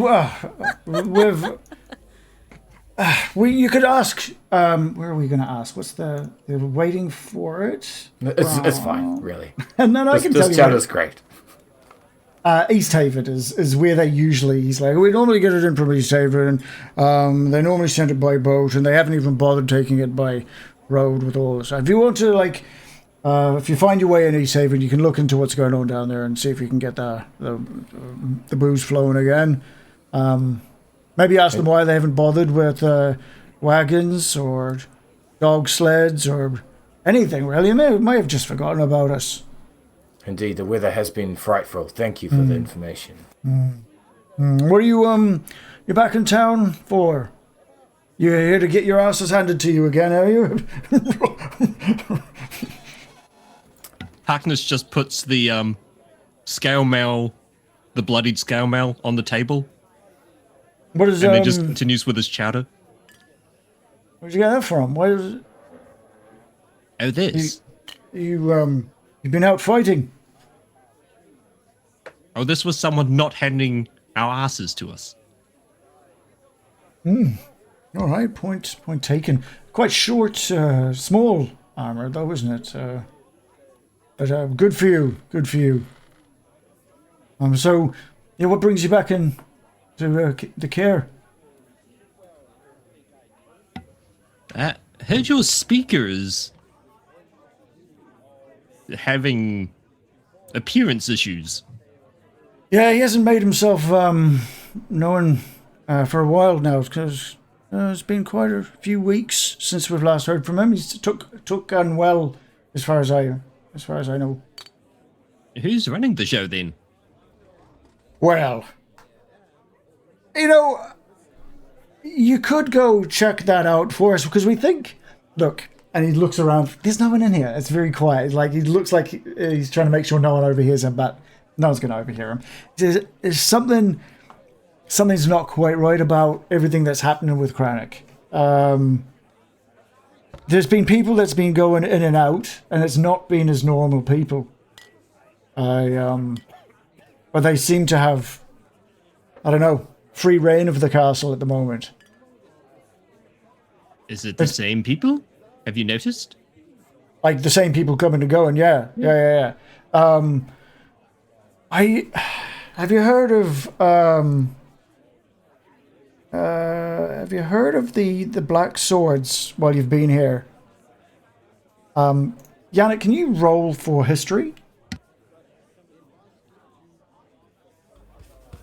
could ask. Where are we going to ask? What's they're waiting for it? It's fine, really. No, I can tell This you. chowder's great. East Haven is where they usually. He's like, we normally get it in from East Haven. They normally send it by boat, and they haven't even bothered taking it by road with all this. If you want to, like, if you find your way in East Haven, you can look into what's going on down there and see if you can get the booze flowing again. Maybe ask them why they haven't bothered with wagons or dog sleds or anything, really. They may have just forgotten about us. Indeed, the weather has been frightful. Thank you for the information. What are you back in town for? You're here to get your asses handed to you again, are you? Harkness just puts the scale mail, the bloodied scale mail, on the table, What is and then just continues with his chowder. Where'd you get that from? Why is it? Oh, this. You've been out fighting? Oh, this was someone not handing our asses to us. All right, point taken. Quite short, small armor, though, isn't it? But good for you. Good for you. So, yeah, what brings you back in to the Caer? Heard your speakers having appearance issues. Yeah, he hasn't made himself known for a while now, because it's been quite a few weeks since we've last heard from him. He's took unwell, as far as I know. Who's running the show then? Well, you know, you could go check that out for us because we think. Look, and he looks around. There's no one in here. It's very quiet. Like he looks like he's trying to make sure no one overhears him, but no one's going to overhear him. There's something's not quite right about everything that's happening with Kranich. There's been people that's been going in and out, and it's not been as normal people. But they seem to have, I don't know, free reign of the castle at the moment. Is it the same people? Have you noticed? Like the same people coming and going, yeah. Have you heard of the Black Swords while you've been here? Yannick, can you roll for history?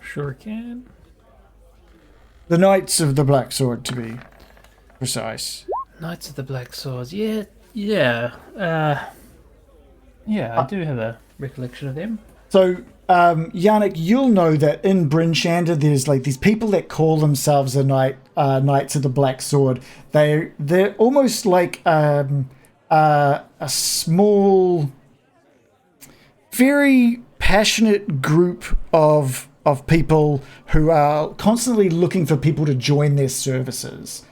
Sure can. The Knights of the Black Sword, to be precise. Knights of the Black Swords. Yeah. I do have a recollection of them. So, Yannick, you'll know that in Bryn Shander, there's like these people that call themselves the Knights of the Black Sword. They're almost like a small, very passionate group of people who are constantly looking for people to join their services.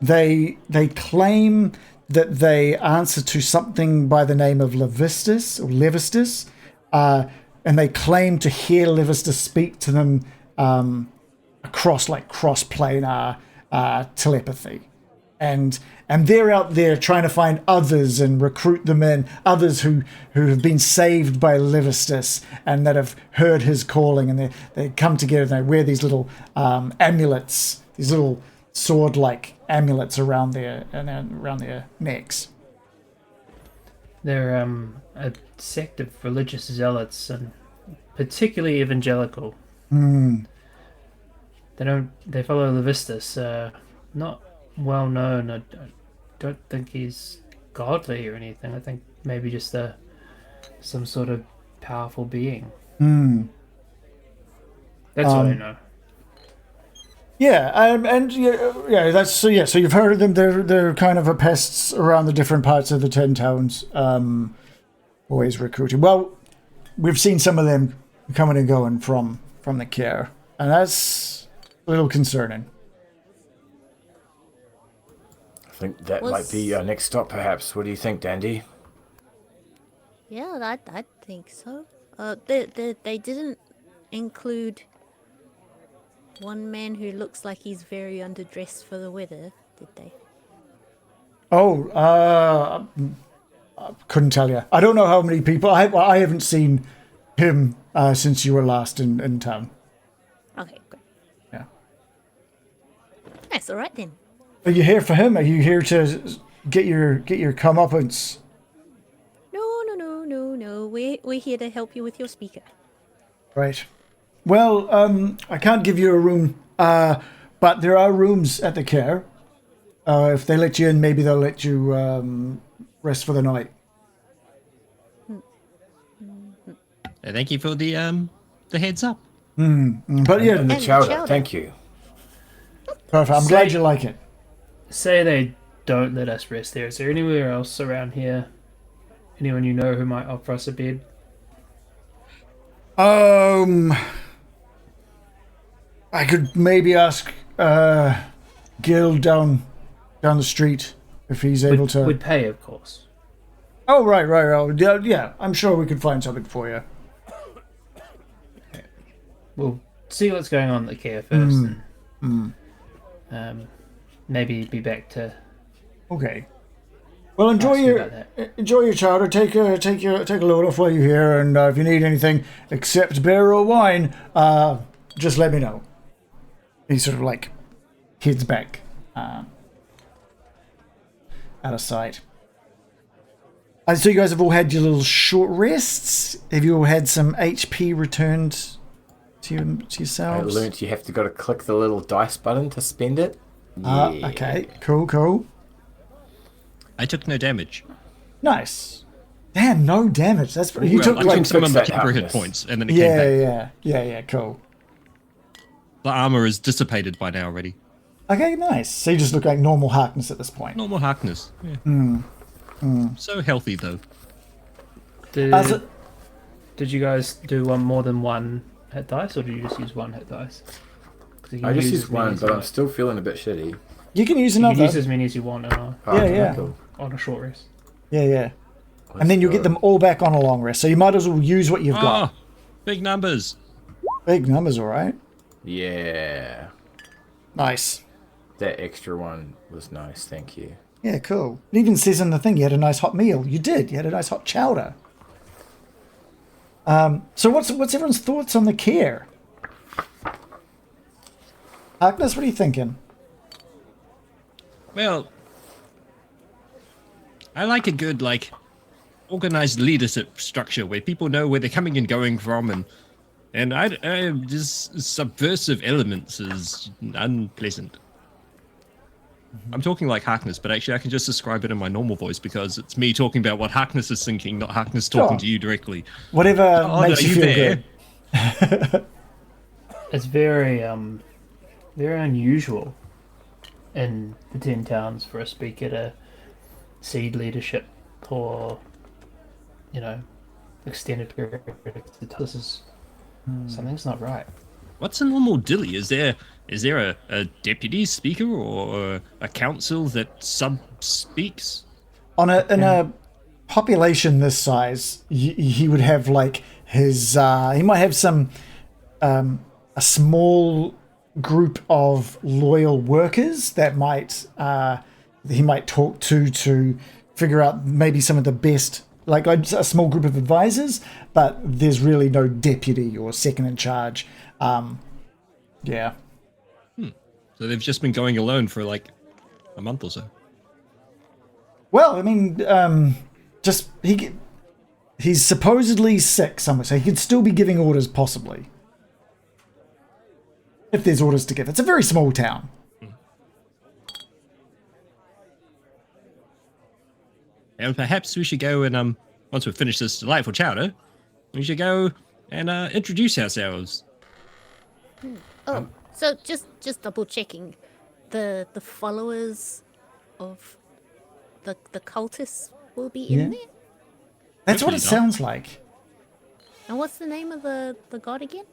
They claim that they answer to something by the name of Levistus, and they claim to hear Levistus speak to them across cross-planar telepathy. And they're out there trying to find others and recruit them in, others who have been saved by Levistus and that have heard his calling, and they come together and they wear these little amulets, these little sword-like amulets around their necks. They're a sect of religious zealots, and particularly evangelical. They follow Levistus. Not well known. I don't think he's godly or anything. I think maybe just some sort of powerful being. That's what I know. Yeah, that's so. Yeah, so you've heard of them. They're kind of a pests around the different parts of the 10 towns. Always recruiting. Well, we've seen some of them coming and going from the Caer, and that's a little concerning. I think that might be our next stop, perhaps. What do you think, Dandy? Yeah, I think so. They didn't include one man who looks like he's very underdressed for the weather, did they? Oh, I couldn't tell you. I don't know how many people. I haven't seen him since you were last in town. Okay, great. Yeah. That's all right then. Are you here for him? Are you here to get your comeuppance? No. We're here to help you with your speaker. Right. Well, I can't give you a room, but there are rooms at the Caer. If they let you in, maybe they'll let you rest for the night. Thank you for the heads up. But yeah, And the chowder. Thank you. perfect. I'm glad you like it. Say they don't let us rest there. Is there anywhere else around here? Anyone you know who might offer us a bed? I could maybe ask Gil down the street if he's able to. Would pay, of course. Oh, right. Yeah, I'm sure we could find something for you. We'll see what's going on at the Caer first, and maybe be back to. Okay. Well, enjoy ask you about your chowder. Take a load off while you're here, and if you need anything except beer or wine, just let me know. He sort of like heads back out of sight. So you guys have all had your little short rests. Have you all had some HP returned to yourselves? I learnt you have to go to click the little dice button to spend it. Okay, cool. I took no damage. Nice. Damn, no damage. That's pretty. You took I like took some of my fix that temporary hit happiness. points, and then it came back. Yeah, cool. the armor is dissipated by now already. Okay, nice. So you just look like normal Harkness at this point. Normal Harkness. Yeah. So healthy though. Did you guys do more than one hit dice, or did you just use one hit dice? 'Cause you can I just use used as many one, as but you I'm like. still feeling a bit shitty. You can use You another. can use as many as you want Oh, Yeah, okay, yeah. Cool. on a short rest. Yeah. Let's And then you'll go. get them all back on a long rest. So you might as well use what you've got. Oh, big numbers. Big numbers, all right. Yeah. Nice. That extra one was nice, thank you. Yeah, cool. It even says in the thing you had a nice hot meal. You did. You had a nice hot chowder. So what's everyone's thoughts on the Caer? Harkness, what are you thinking? Well, I like a good, organized leadership structure where people know where they're coming and going from, and I just subversive elements is unpleasant. I'm talking like Harkness, but actually I can just describe it in my normal voice because it's me talking about what Harkness is thinking, not Harkness talking Sure. to you directly. Whatever Oh, makes no, you you feel there? good. It's very very unusual in the 10 towns for a speaker to cede leadership for, extended period. This is something's not right. What's a normal dilly? Is there a deputy speaker or a council that sub-speaks? In a population this size, he would have like his. He might have some a small group of loyal workers that he might talk to figure out maybe some of the best. Like a small group of advisors, but there's really no deputy or second in charge. Yeah. So they've just been going alone for a month or so. Well, I mean, he's supposedly sick somewhere, so he could still be giving orders, possibly. If there's orders to give. It's a very small town. And perhaps we should go and, once we've finished this delightful chowder, we should go and introduce ourselves. Oh, so just double checking, the followers of the cultists will be in Yeah. there. That's what it Hopefully not. sounds like. And what's the name of the god again?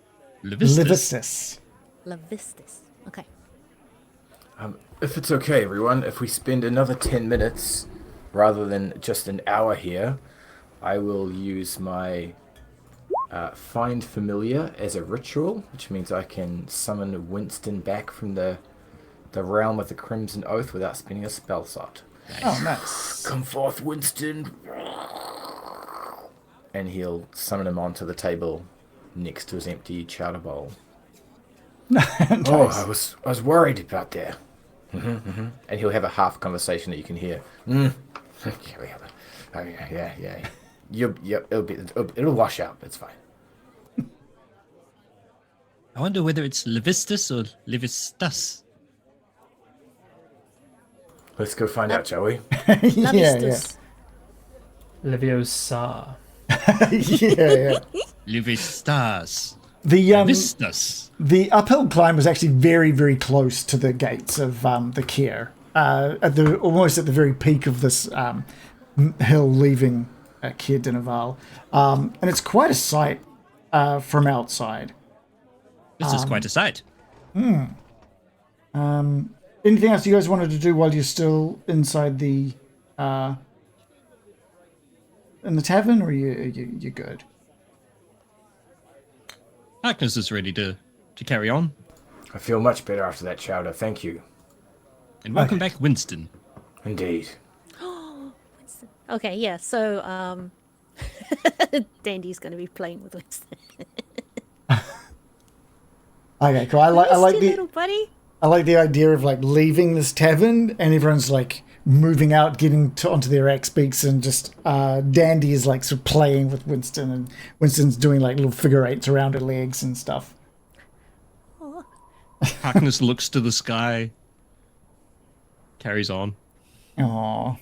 Levistus. Levistus. Levistus. Okay. If it's okay, everyone, if we spend another 10 minutes rather than just an hour here, I will use my Find Familiar as a ritual, which means I can summon Winston back from the realm of the Crimson Oath without spending a spell slot. Oh, nice. Come forth, Winston! And he'll summon him onto the table next to his empty chowder bowl. Nice. Oh, I was worried about that. And he'll have a half conversation that you can hear. Yeah. It'll wash out. It's fine. I wonder whether it's Levistus or Levistus. Let's go find out, shall we? yeah. Levistus. Leviosa. Yeah. Levistas. The Levistus. the uphill climb was actually very, very close to the gates of the Caer. Almost at the very peak of this hill leaving Caer Dinaval. And it's quite a sight from outside. This is quite a sight. Anything else you guys wanted to do while you're still inside the in the tavern, or you're good? Harkness is ready to carry on. I feel much better after that chowder. Thank you. And welcome back, Winston. Indeed. Okay, yeah. So Dandy's going to be playing with Winston. Okay, cool. I like the little buddy. I like the idea of like leaving this tavern and everyone's like moving out, getting onto their axe beaks, and just Dandy is like sort of playing with Winston, and Winston's doing like little figure eights around her legs and stuff. Harkness looks to the sky, carries on. Aww.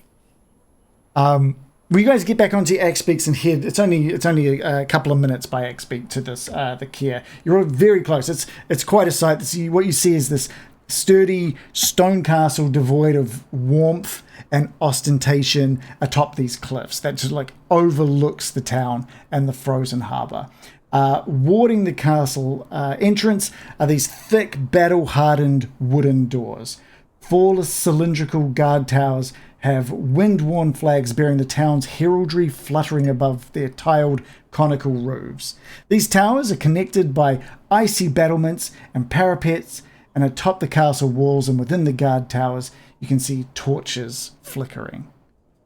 When you guys get back onto your X-Peaks and head, it's only a couple of minutes by X-Peak to this the Caer. You're very close. It's quite a sight. What you see is this sturdy stone castle devoid of warmth and ostentation atop these cliffs that just like overlooks the town and the frozen harbour. Warding the castle entrance are these thick, battle-hardened wooden doors. 4 cylindrical guard towers have wind-worn flags bearing the town's heraldry fluttering above their tiled conical roofs. These towers are connected by icy battlements and parapets, and atop the castle walls and within the guard towers, you can see torches flickering.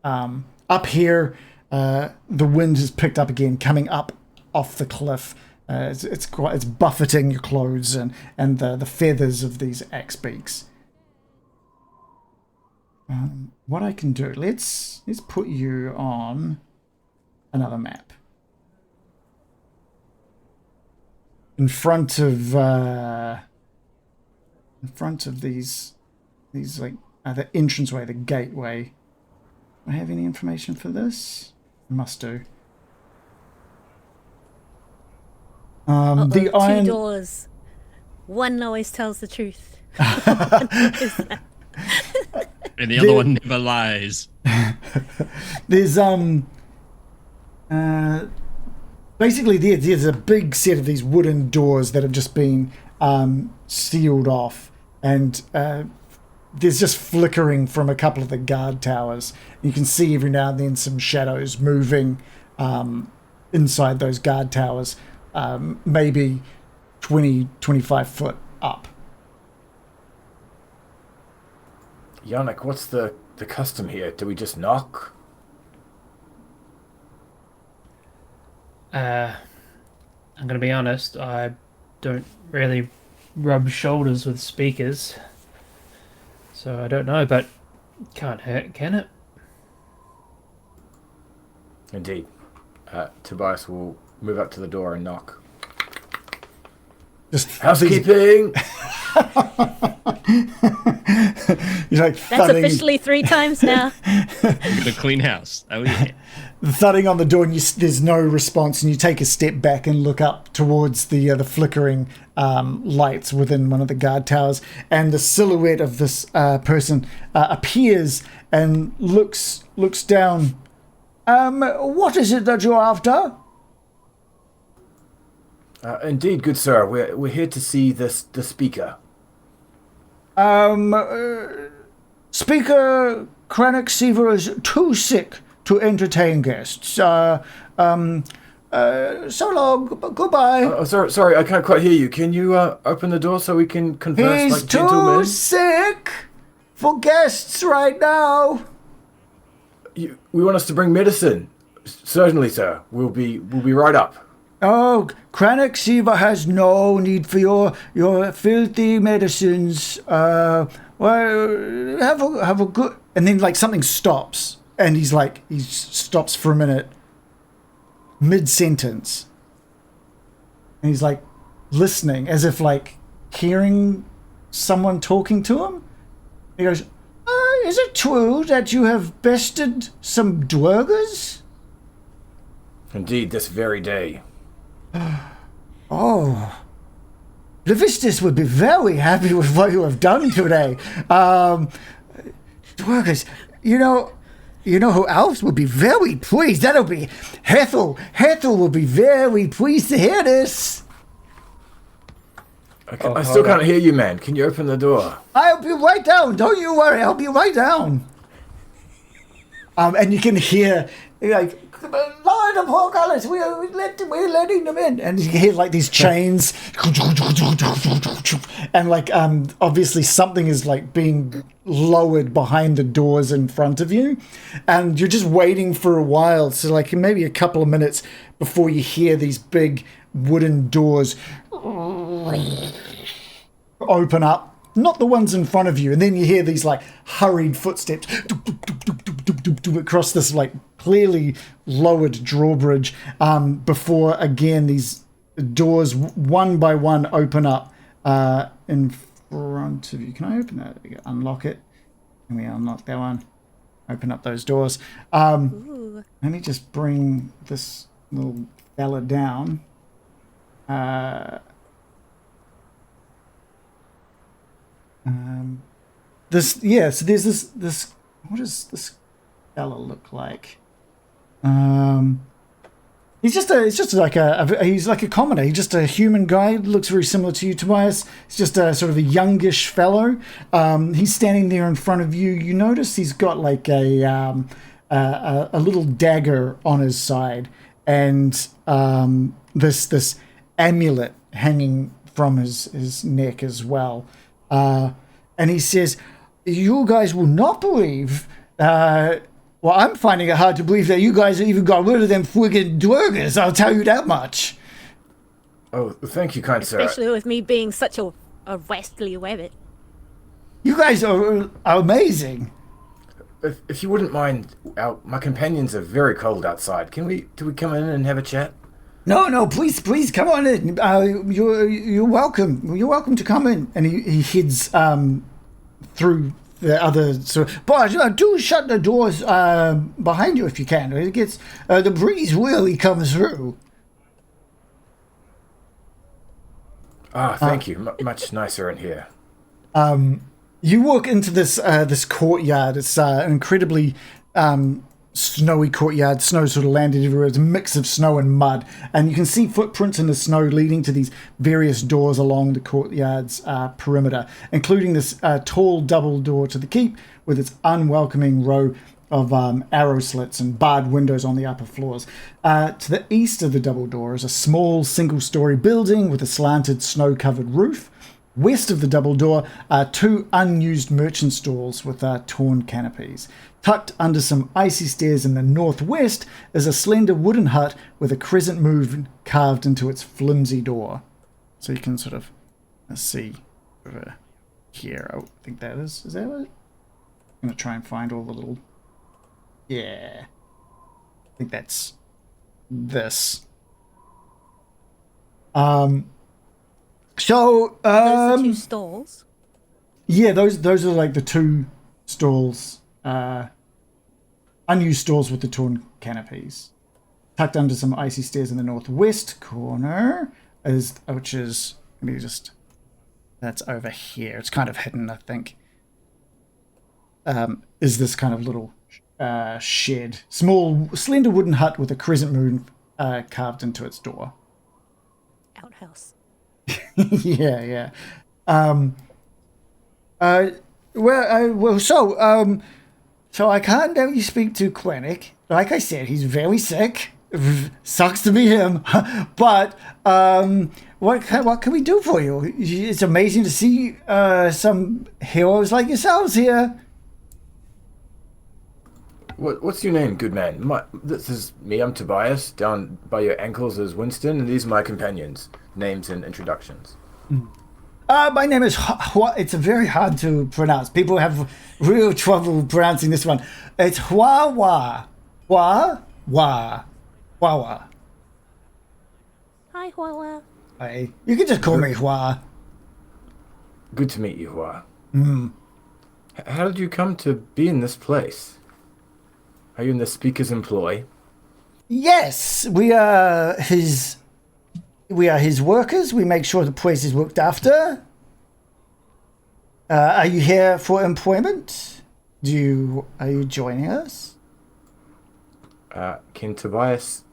Up here, the wind has picked up again, coming up off the cliff. It's buffeting your clothes and the feathers of these axe-beaks. What I can do, let's put you on another map. In front of these like the entranceway, the gateway. Do I have any information for this? I must do. The iron 2 doors. One always tells the truth. And the other one never lies. There's basically there's a big set of these wooden doors that have just been sealed off, and there's just flickering from a couple of the guard towers. You can see every now and then some shadows moving inside those guard towers, maybe 20-25 foot up. Yannick, what's the custom here? Do we just knock? I'm going to be honest, I don't really rub shoulders with speakers. So I don't know, but can't hurt, can it? Indeed. Tobias will move up to the door and knock. Just housekeeping! You're like That's thudding. officially 3 times now. You got a clean house. Oh yeah. The thudding on the door, and there's no response, and you take a step back and look up towards the flickering lights within one of the guard towers, and the silhouette of this person appears and looks down. What is it that you're after? Indeed, good sir. We're here to see the speaker. Speaker Krennic Seaver is too sick to entertain guests. So long. Goodbye. Sorry, I can't quite hear you. Can you open the door so we can converse He's like gentlemen? too sick for guests right now. We want us to bring medicine. Certainly, sir. We'll be right up. Oh, Krennic Seaver has no need for your filthy medicines. Well, have a good. And then like something stops, and he stops for a minute, mid sentence, and he's like listening as if like hearing someone talking to him. He goes, "Is it true that you have bested some Duergars?" Indeed, this very day. Oh, Levistus would be very happy with what you have done today. Duergars, you know who else would be very pleased? That'll be Hethel. Hethel will be very pleased to hear this. I still can't hear you, man. Can you open the door? I'll be right down. Don't you worry. I'll be right down. And you can hear like, Lord of Horgullis, we're letting them in. And you can hear like these chains. And like obviously something is like being lowered behind the doors in front of you. And you're just waiting for a while. So like maybe a couple of minutes before you hear these big wooden doors open up. Not the ones in front of you. And then you hear these like hurried footsteps across this like clearly lowered drawbridge before again these doors one by one open up in front of you. Can I open that? Unlock it. And we unlock that one. open up those doors. Ooh. Let me just bring this little fella down. So there's this. What does this fella look like? He's like a commoner. He's just a human guy. Looks very similar to you, Tobias. He's just a sort of a youngish fellow. He's standing there in front of you. You notice he's got like a little dagger on his side, and this amulet hanging from his neck as well. And he says, "You guys will not believe." Well, I'm finding it hard to believe that you guys even got rid of them friggin' Duergars, I'll tell you that much. Oh, thank you, kind sir. Especially with me being such a rascally rabbit. You guys are amazing. If you wouldn't mind, my companions are very cold outside. Do we come in and have a chat? No, please, come on in. You're welcome. You're welcome to come in. And he heads through the other, but do shut the doors behind you if you can. It gets the breeze really comes through. Thank you. Much nicer in here. You walk into this courtyard. It's an incredibly snowy courtyard. Snow sort of landed everywhere. It's a mix of snow and mud, and you can see footprints in the snow leading to these various doors along the courtyard's perimeter, including this tall double door to the keep with its unwelcoming row of arrow slits and barred windows on the upper floors. To the east of the double door is a small single-story building with a slanted snow-covered roof. West of the double door are two unused merchant stalls with torn canopies. Tucked under some icy stairs in the northwest is a slender wooden hut with a crescent moon carved into its flimsy door. So you can sort of see over here. I think that is that it? I'm going to try and find all the little... Yeah. I think that's this. Those are two stalls. Yeah, those are like the two stalls. Unused stalls with the torn canopies. Tucked under some icy stairs in the northwest corner which is maybe just that's over here. It's kind of hidden, I think. Is this kind of little shed, small, slender wooden hut with a crescent moon carved into its door. Outhouse. Yeah. So I can't let you speak to Clinic. Like I said, he's very sick. Sucks to be him. But what can we do for you? It's amazing to see some heroes like yourselves here. What's your name, good man? This is me, I'm Tobias. Down by your ankles is Winston, and these are my companions. Names and introductions. My name is it's very hard to pronounce. People have real trouble pronouncing this one. It's Hua. Hi, Hua. Hey, you can just call me Hua. Good to meet you, Hua. How did you come to be in this place? Are you in the speaker's employ? Yes, we are his workers. We make sure the place is looked after. Are you here for employment? Are you joining us? Can Tobias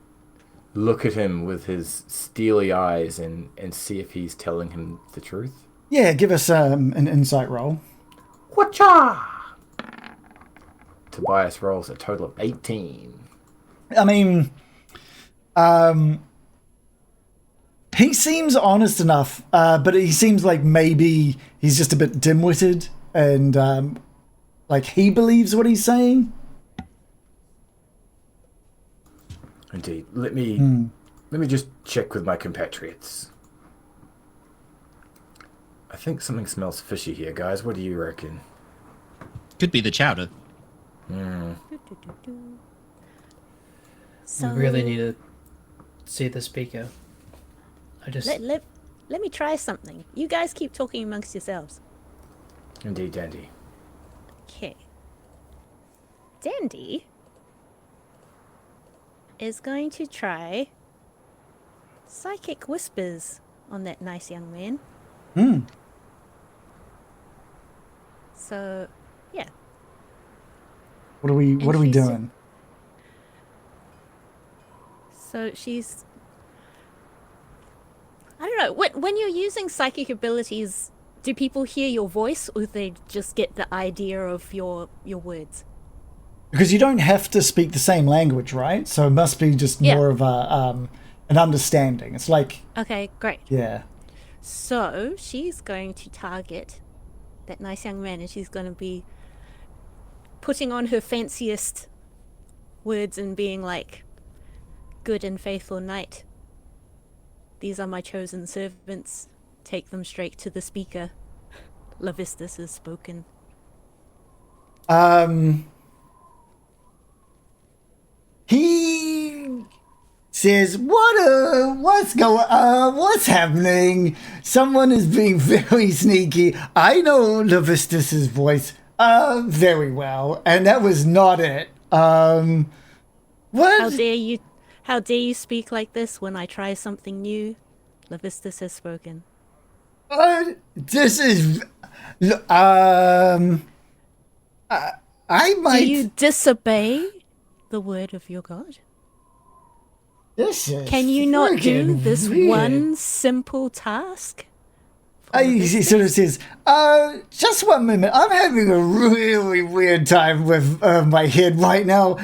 look at him with his steely eyes and see if he's telling him the truth? Yeah, give us an insight roll. Whatcha? Tobias rolls a total of 18. I mean, he seems honest enough, but he seems like maybe he's just a bit dim-witted and like he believes what he's saying. Indeed. Let me just check with my compatriots. I think something smells fishy here, guys. What do you reckon? Could be the chowder. So We really need to see the speaker. let me try something. You guys keep talking amongst yourselves. Indeed, Dandy. Okay. Dandy is going to try psychic whispers on that nice young man. Hmm. So, yeah. What are we she's- doing? So she's... I don't know. When you're using psychic abilities, do people hear your voice or they just get the idea of your words? Because you don't have to speak the same language, right? So it must be just Yeah. more of a an understanding. It's like, Okay, great. yeah. So she's going to target that nice young man and she's going to be putting on her fanciest words and being like, good and faithful knight. These are my chosen servants. Take them straight to the speaker. Lavistus has spoken. He says, what's happening? Someone is being very sneaky. I know Lavistus's voice very well, and that was not it. What? How dare you speak like this when I try something new? Lavistus has spoken. This is I might. Do you disobey the word of your god? This is Can you not do friggin' this weird. one simple task? He sort of says, just 1 minute. I'm having a really weird time with my head right now.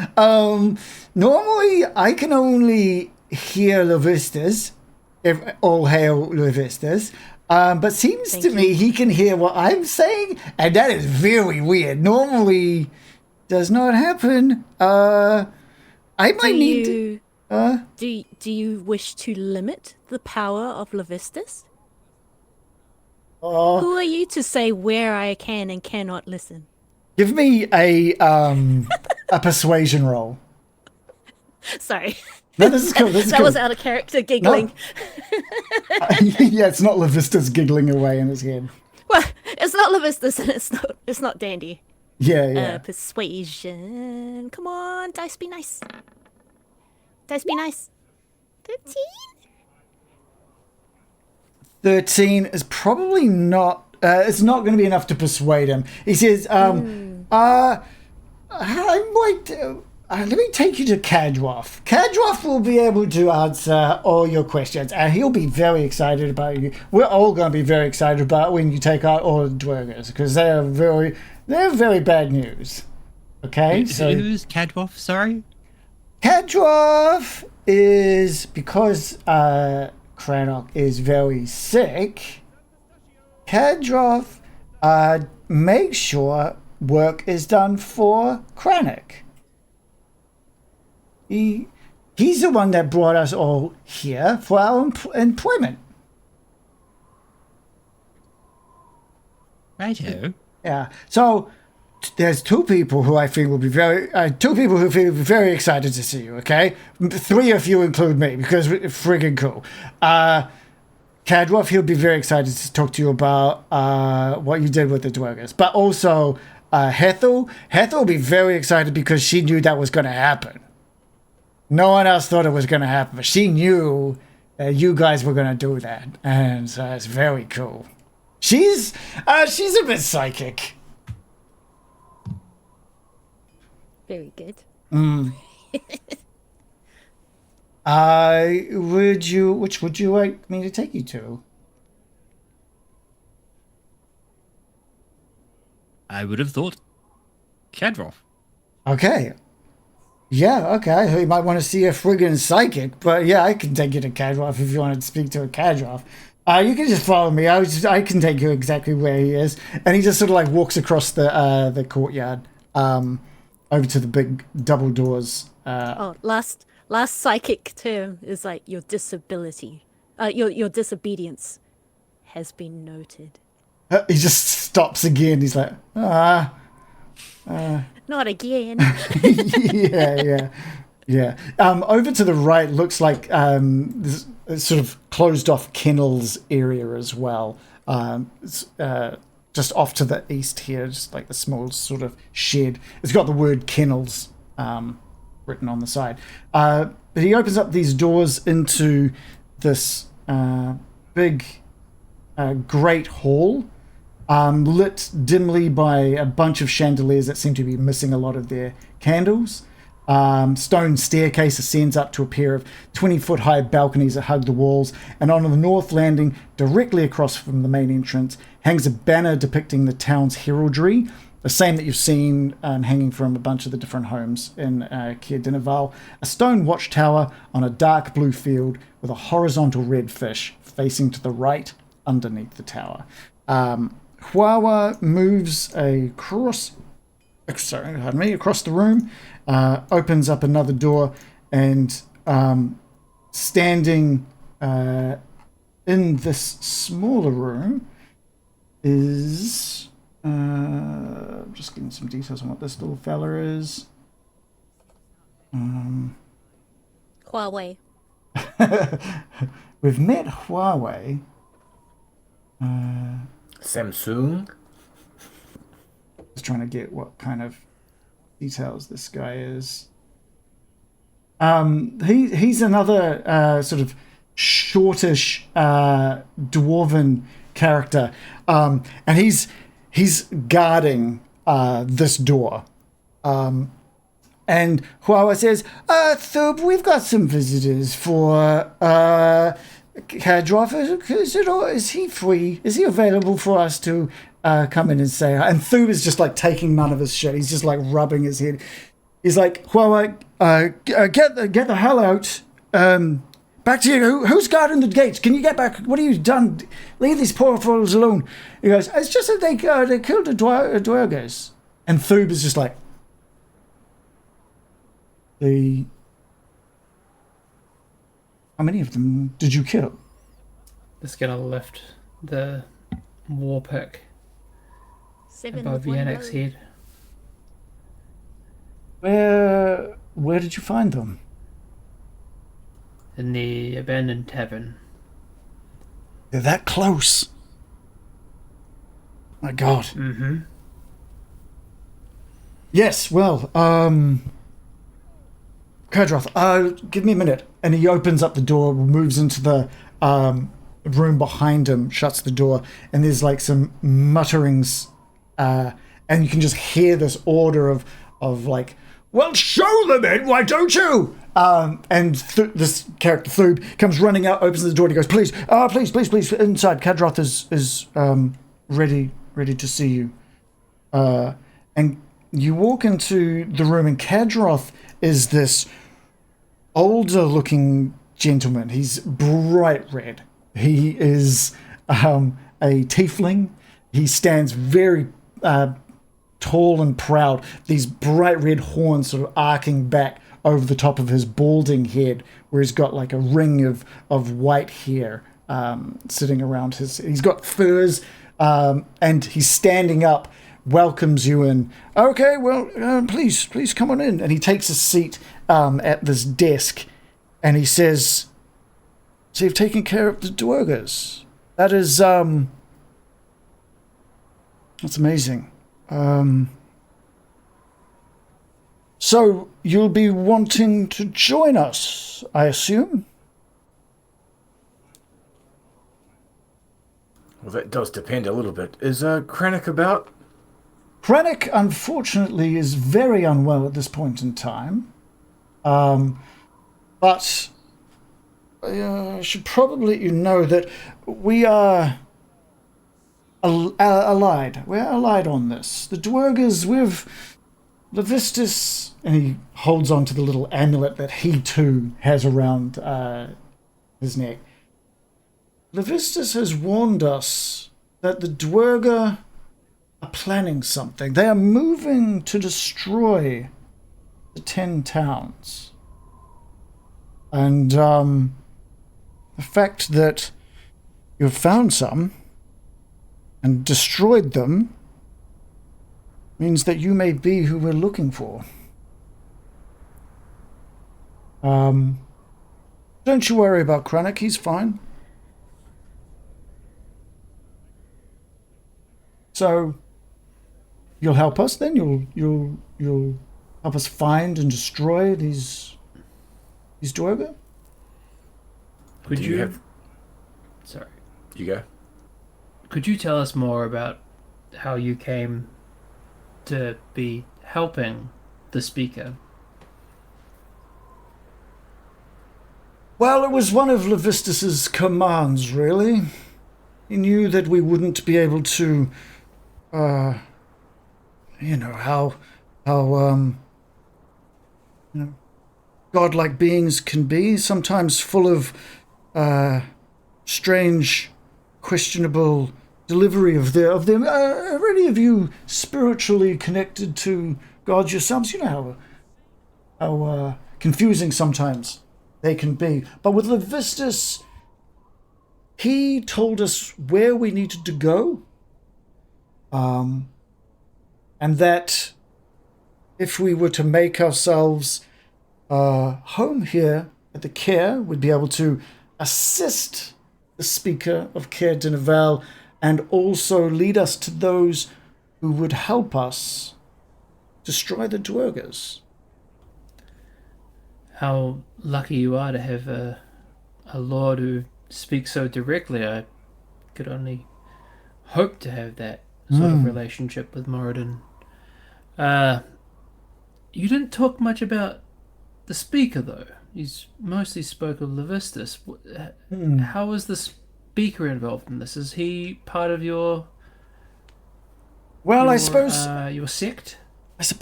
Normally, I can only hear Lavistus, if all hail Lavistus. But seems Thank to me you. he can hear what I'm saying, and that is very weird. Normally, does not happen. I might need to... Do you wish to limit the power of Lavistus? Who are you to say where I can and cannot listen? Give me a persuasion roll. Sorry. No, this is cool. This is That cool. was out of character giggling. Yeah, it's not Lavista's giggling away in his head. Well, it's not Lavistus and it's not Dandy. Yeah, yeah. Persuasion. Come on, dice be nice. Dice be nice. 13? 13 is probably not. It's not going to be enough to persuade him. He says, I might. Let me take you to Kaldroth. Kaldroth will be able to answer all your questions, and he'll be very excited about you. We're all going to be very excited about when you take out all the Duergars, because they're very bad news. Okay, so Who's Kaldroth? Sorry. Kaldroth is because Crannock is very sick. Kaldroth makes sure work is done for Crannock. He's the one that brought us all here for our employment. Righto. Yeah. So there's two people who I think will be very excited to see you. Okay, 3 of you include me because we're friggin' cool. Kaldroth, he'll be very excited to talk to you about what you did with the Duergars, but also Hethel will be very excited because she knew that was going to happen. No one else thought it was going to happen, but she knew that you guys were going to do that, and so it's very cool. She's a bit psychic. Very good. Which would you like me to take you to? I would have thought Kaldroth. Okay. Yeah, okay. You might want to see a friggin' psychic, but yeah, I can take you to Kaldroth if you want to speak to a Kaldroth. You can just follow me. I can take you exactly where he is. And he just sort of like walks across the courtyard, over to the big double doors. Last psychic term is like your disability. Your disobedience has been noted. He just stops again. He's like, Not again. yeah. Over to the right looks like this sort of closed off kennels area as well. just off to the east here, just like the small sort of shed. It's got the word kennels written on the side. But he opens up these doors into this big great hall, lit dimly by a bunch of chandeliers that seem to be missing a lot of their candles. Stone staircase ascends up to a pair of 20-foot high balconies that hug the walls, and on the north landing, directly across from the main entrance, hangs a banner depicting the town's heraldry, the same that you've seen hanging from a bunch of the different homes in Caer, a stone watchtower on a dark blue field with a horizontal red fish facing to the right underneath the tower. Huawa moves across the room, opens up another door, and standing in this smaller room is... just getting some details on what this little fella is. Huawei. We've met Huawei. Samsung. Just trying to get what kind of details this guy is. He's another sort of shortish dwarven character, and he's guarding this door. And Huawei says, Thub, we've got some visitors for Kaldroth. Is he free? Is he available for us to come in and say hi? And Thub is just like taking none of his shit. He's just like rubbing his head. He's like, Huawei, get the hell out. Back to you. Who's guarding the gates? Can you get back? What have you done? Leave these poor fools alone. He goes, it's just that they killed the Duergars. And Thub is just like, how many of them did you kill? Just gonna lift the war pick 7 above with one Yannick's load. head. Where did you find them? In the abandoned tavern. They're that close. My God. Mm-hmm. Yes, well, Kaldroth, give me a minute. And he opens up the door, moves into the room behind him, shuts the door, and there's like some mutterings, and you can just hear this order of like, well, show them in, why don't you? And this character, Thub, comes running out, opens the door, and he goes, please, inside. Kaldroth is ready to see you. And you walk into the room, and Kaldroth is this older-looking gentleman. He's bright red. He is a tiefling. He stands very tall and proud. These bright red horns sort of arcing back over the top of his balding head, where he's got like a ring of white hair sitting around his... He's got furs, and he's standing up, welcomes you in. Okay, well, please come on in. And he takes a seat at this desk, and he says, so you've taken care of the Duergars. That is, that's amazing. So you'll be wanting to join us, I assume? Well, that does depend a little bit. Is Krennic about? Krennic, unfortunately, is very unwell at this point in time. But I should probably let you know that we are allied. We're allied on this. The Duergars with Levistus, and he holds on to the little amulet that he too has around his neck. Levistus has warned us that the Duergar are planning something. They are moving to destroy the 10 towns. And the fact that you've found some and destroyed them means that you may be who we're looking for. Don't you worry about Krennic, he's fine. So you'll help us then? You'll help us find and destroy these Duergar? Could Do you? have? Sorry. You go. Could you tell us more about how you came to be helping the speaker? Well, it was one of Levistus's commands, really. He knew that we wouldn't be able to, how godlike beings can be, sometimes full of, strange, questionable delivery of them. Are any of you spiritually connected to gods yourselves? You know how confusing sometimes they can be. But with Levistus, he told us where we needed to go. And that if we were to make ourselves home here at the Caer, we'd be able to assist the speaker of Caer Dinaval and also lead us to those who would help us destroy the Duergars. How lucky you are to have a lord who speaks so directly. I could only hope to have that sort of relationship with Moradin. You didn't talk much about the speaker, though. You mostly spoke of Levistus. How is the speaker involved in this? Is he part of your... Well, I suppose... your sect?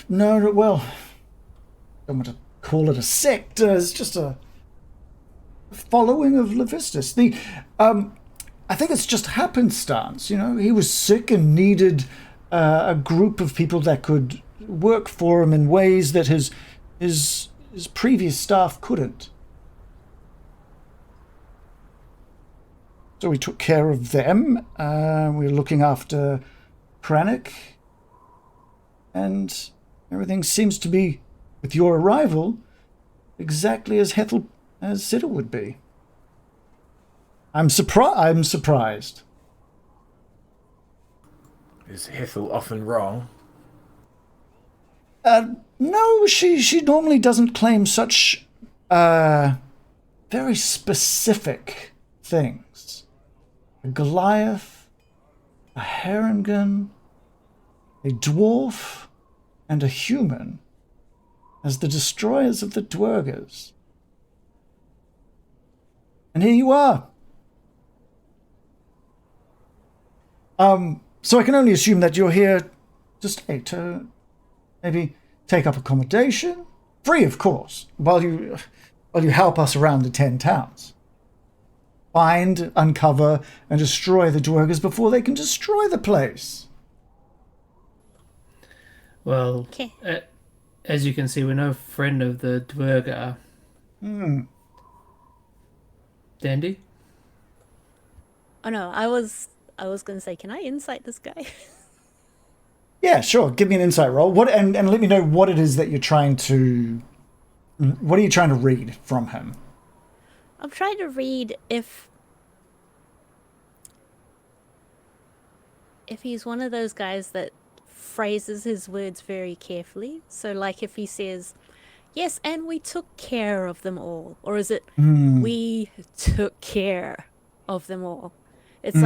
No, well... I don't want to call it a sect. It's just a following of Levistus. I think it's just happenstance, you know. He was sick and needed a group of people that could work for him in ways that his previous staff couldn't. So we took care of them. We were looking after Kranich. And everything seems to be, with your arrival, exactly as Siddle would be. I'm surprised. Is Hethel often wrong? No, she normally doesn't claim such very specific things. A Goliath, a Harengon, a dwarf, and a human as the destroyers of the Duergars. And here you are. So I can only assume that you're here just to maybe take up accommodation, free of course, while you help us around the 10 towns. Find, uncover, and destroy the Duergars before they can destroy the place. Well, Okay. As you can see, we're no friend of the Duergar. Dandy? Oh no, I was gonna say, can I insight this guy? Yeah, sure. Give me an insight roll. And let me know what it is that you're trying to... What are you trying to read from him? I'm trying to read if he's one of those guys that phrases his words very carefully. So like if he says, yes, and we took care of them all. Or is it, we took care of them all? It's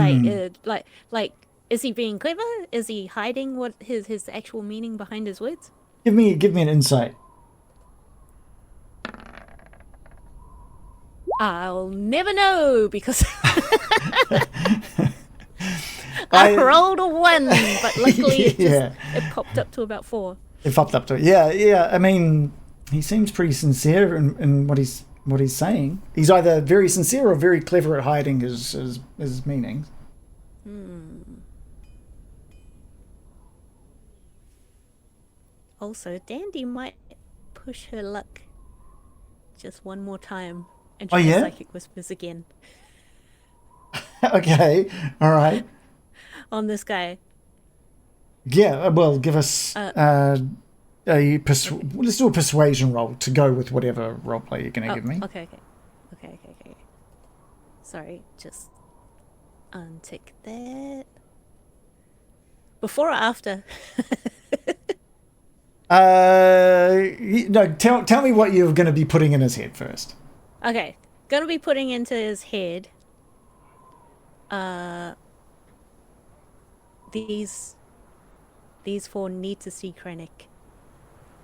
like, is he being clever? Is he hiding what his actual meaning behind his words? Give me an insight. I'll never know because I rolled a 1, but luckily it popped up to about 4. It popped up to it. Yeah. I mean, he seems pretty sincere in what he's saying. He's either very sincere or very clever at hiding his meanings. Also, Dandy might push her luck just one more time and Oh, try yeah? Psychic Whispers again Okay, all right. on this guy. Yeah, well, give us let's do a persuasion roll to go with whatever roleplay you're going to give me. Okay. Sorry, just untick that. Before or after? No, tell me what you're going to be putting in his head first. Okay, gonna be putting into his head. These four need to see Krennic.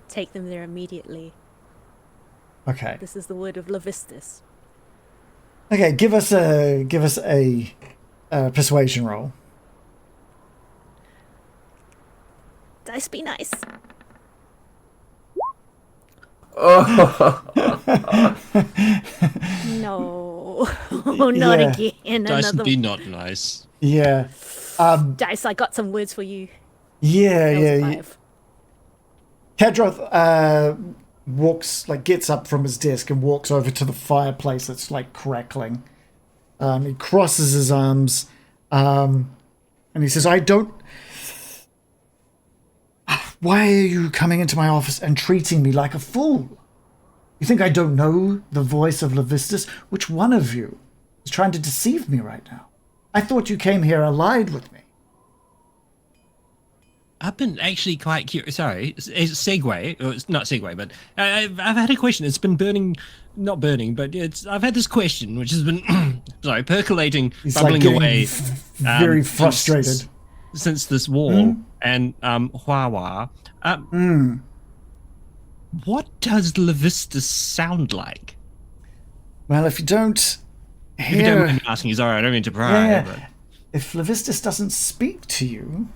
Take them there immediately. Okay. This is the word of Levistus. Okay, give us a persuasion roll. Dice be nice. No. Oh, not Yeah. again. Dice Another would be not nice. Yeah. Dice, I got some words for you. Yeah, That was a yeah. 5. Kaldroth gets up from his desk and walks over to the fireplace that's like crackling. He crosses his arms, and he says, Why are you coming into my office and treating me like a fool? You think I don't know the voice of Levistus? Which one of you is trying to deceive me right now? I thought you came here allied with me. I've been actually quite curious. Sorry, it's segue. Or it's not segue, but I've had a question. It's been not burning, but I've had this question, which has been percolating, He's bubbling getting away, very frustrated. since this war. And Huawa. What does Levistus sound like? Well, if you don't If you don't mind asking, sorry, I don't mean to pry. Yeah. But If Levistus doesn't speak to you,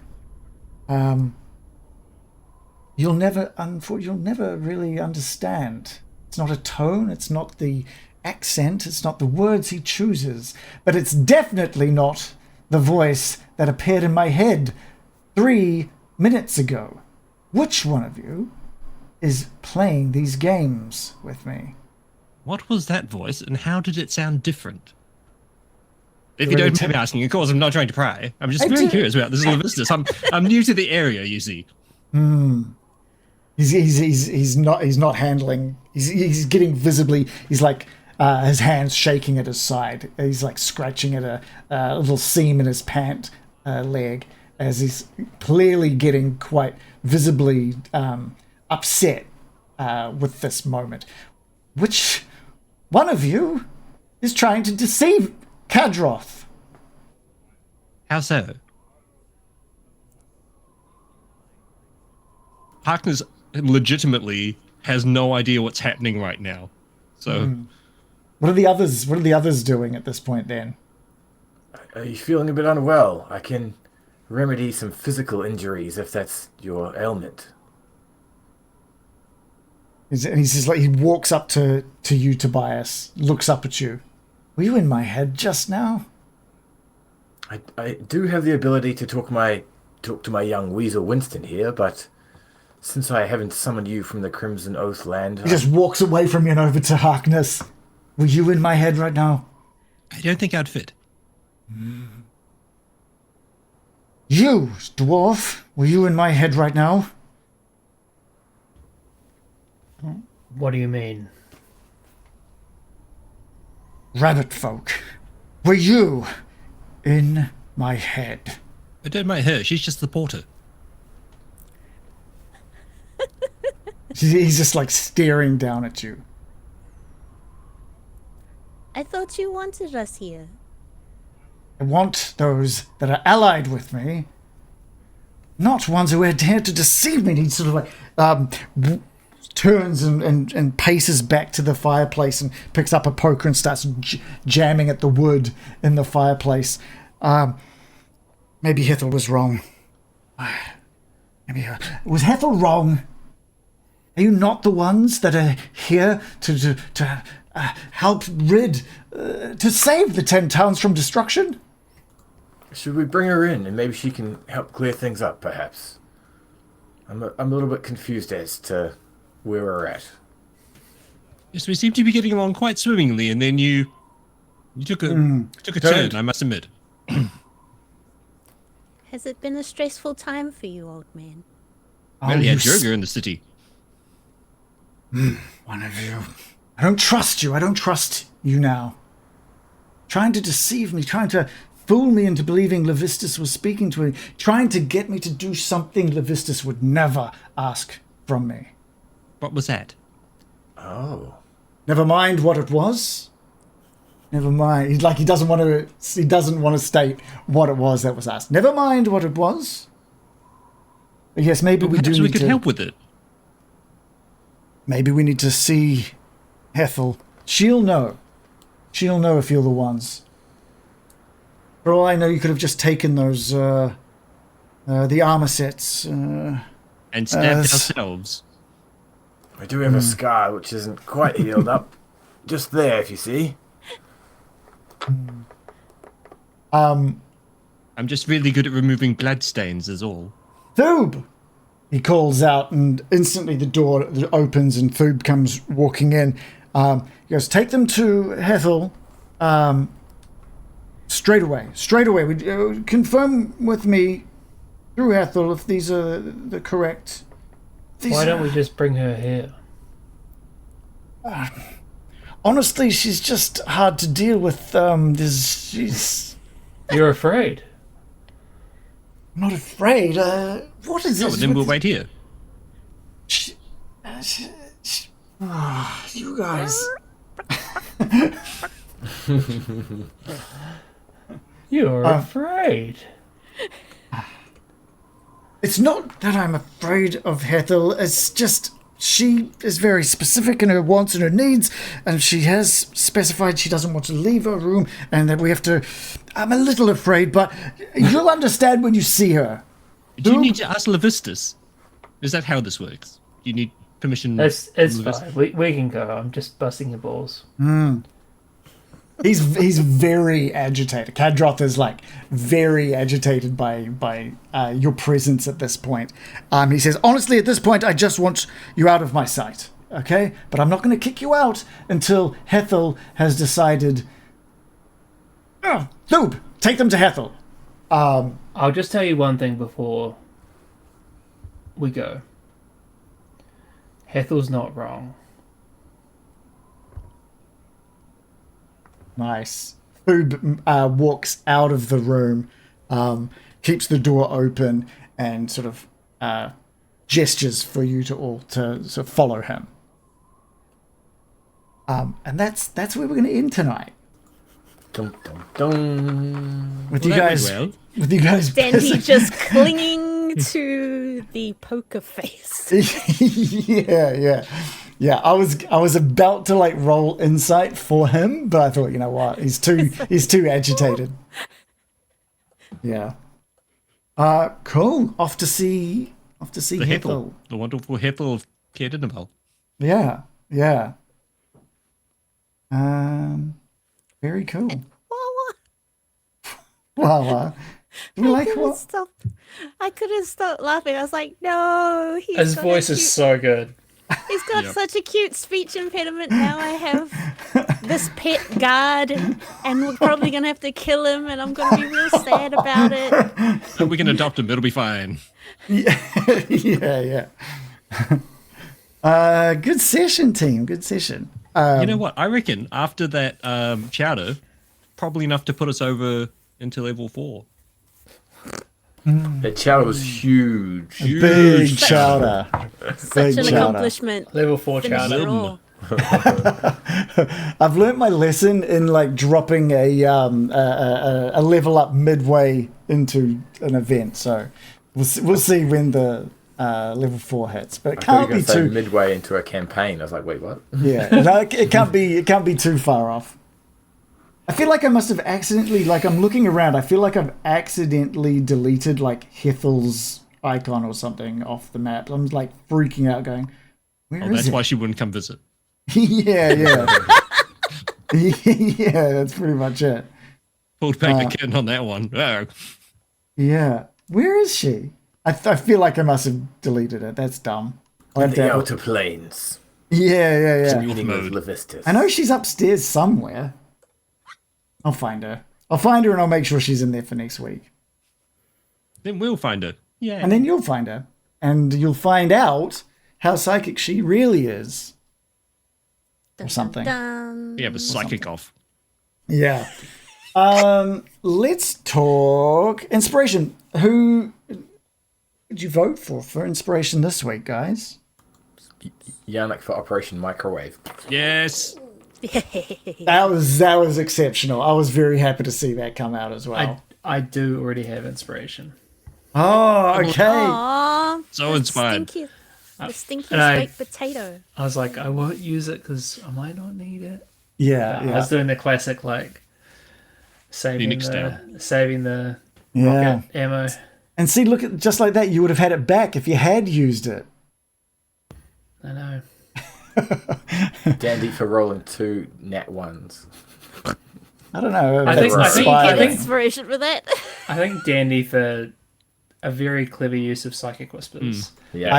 you'll never really understand. It's not a tone, it's not the accent, it's not the words he chooses, but it's definitely not the voice that appeared in my head 3 minutes ago. Which one of you is playing these games with me? what was that voice, and how did it sound different? If You you ready don't to- mind me asking, of course, I'm not trying to pry. I'm just I very do- curious about this Levistus. I'm new to the area, you see. He's not handling. He's getting visibly. He's like his hands shaking at his side. He's like scratching at a little seam in his pant leg as he's clearly getting quite visibly upset with this moment. Which one of you is trying to deceive Kaldroth? How so? Harkness legitimately has no idea what's happening right now. So What are the others doing at this point then? Are you feeling a bit unwell? I can remedy some physical injuries if that's your ailment. He's just like, he walks up to you, Tobias, looks up at you. Were you in my head just now? I do have the ability to talk to my young weasel Winston here, but since I haven't summoned you from the Crimson Oath land, He just walks away from you and over to Harkness. Were you in my head right now? I don't think I'd fit. You, dwarf, were you in my head right now? What do you mean? Rabbit folk, were you in my head? I don't mind her. She's just the porter. He's just like staring down at you. I thought you wanted us here. I want those that are allied with me, not ones who dare to deceive me. He sort of like turns and paces back to the fireplace and picks up a poker and starts jamming at the wood in the fireplace. Maybe Hethel was wrong. Was Hethel wrong? Are you not the ones that are here to help to save the 10 towns from destruction? should we bring her in and maybe she can help clear things up, perhaps? I'm a little bit confused as to where we're at. Yes, we seem to be getting along quite swimmingly, and then you took a turn, I must admit. Has it been a stressful time for you, old man? Well, he you had Duergar in the city. One of you. I don't trust you. I don't trust you now. Trying to deceive me, trying to fool me into believing Levistus was speaking to me, trying to get me to do something Levistus would never ask from me. What was that? Oh. Never mind what it was. Never mind. He doesn't want to state what it was that was asked. Never mind what it was. But yes, maybe we Perhaps do we need could to help with it. Maybe we need to see Hethel. She'll know. She'll know if you're the ones. For all I know, you could have just taken those, the armor sets. And stabbed ourselves. We do have a scar which isn't quite healed up. Just there, if you see. I'm just really good at removing bloodstains, is all. Thoob! He calls out, and instantly the door opens, and Thoob comes walking in. He goes, take them to Hethel. Straight away. Confirm with me through Hethel if these are the correct. Why don't we just bring her here? Honestly, she's just hard to deal with. She's. You're afraid? I'm not afraid. What is Oh, this? then we'll wait here. You guys. You're afraid. It's not that I'm afraid of Hethel. It's just she is very specific in her wants and her needs, and she has specified she doesn't want to leave her room, and that we have to. I'm a little afraid, but you'll understand when you see her. Do you need to ask Levistus? Is that how this works? You need permission? It's from fine. We can go. I'm just busting your balls. He's very agitated. Kaldroth is like very agitated by your presence at this point. He says, honestly, at this point, I just want you out of my sight. Okay, but I'm not going to kick you out until Hethel has decided. Oh, Thoob, take them to Hethel. I'll just tell you one thing before we go. Hethel's not wrong. Nice. Thoob walks out of the room, keeps the door open, and sort of gestures for you to all to sort of follow him. And that's where we're going to end tonight. Dun, dun, dun. With Well, you that guys, went well. with you guys. Dandy just clinging to the poker face. Yeah. I was about to like roll insight for him, but I thought, you know what, he's too agitated. Yeah. Cool. Off to see The Hethel. The wonderful Hethel of Caer. Yeah. Very cool. Well, you like what? I couldn't stop laughing. I was like, no. His voice is so good. He's got Yep. such a cute speech impediment. Now I have this pet guard, and we're probably going to have to kill him, and I'm going to be real sad about it. Oh, we can adopt him. It'll be fine. Yeah. Good session, team. Good session. You know what? I reckon after that chowder, probably enough to put us over into level 4. That chowder was huge. Big chowder. Such an chowder. accomplishment. Level 4 Finish chowder. it all. I've learnt my lesson in like dropping a level up midway into an event. So we'll see when the level 4 hits. But it I thought you can't were be going to say too. midway into a campaign. I was like, wait, what? Yeah, no, it can't be too far off. I feel like I must have accidentally, like I'm looking around, I feel like I've accidentally deleted like Hethel's icon or something off the map. I'm like freaking out going, where Oh, is that's it? why she wouldn't come visit. Yeah. Yeah, that's pretty much it. Pulled back the curtain on that one. Oh. Yeah. Where is she? I feel like I must have deleted it. That's dumb. I'll In have the to- outer planes. Yeah. Meeting with mode. Levistus. I know she's upstairs somewhere. I'll find her and I'll make sure she's in there for next week. Then we'll find her. Yeah. And then you'll find her. And you'll find out how psychic she really is. Dun, something. dun, dun. We have a psychic off. Yeah. Let's talk inspiration. Who did you vote for inspiration this week, guys? Yannick for Operation Microwave. Yes. That was exceptional. I was very happy to see that come out as well. I do already have inspiration. Oh, okay. Aww, So the inspired. The stinky And I- baked potato. I was like, I won't use it because I might not need it. Yeah, I was doing the classic like saving Phoenix the yeah. rocket ammo. And see, look at just like that, you would have had it back if you had used it. I know. Dandy for rolling 2 nat 1s. I don't know. I that's think- I think- inspired. I think- Inspiration for that. I think Dandy for a very clever use of psychic whispers. Yeah.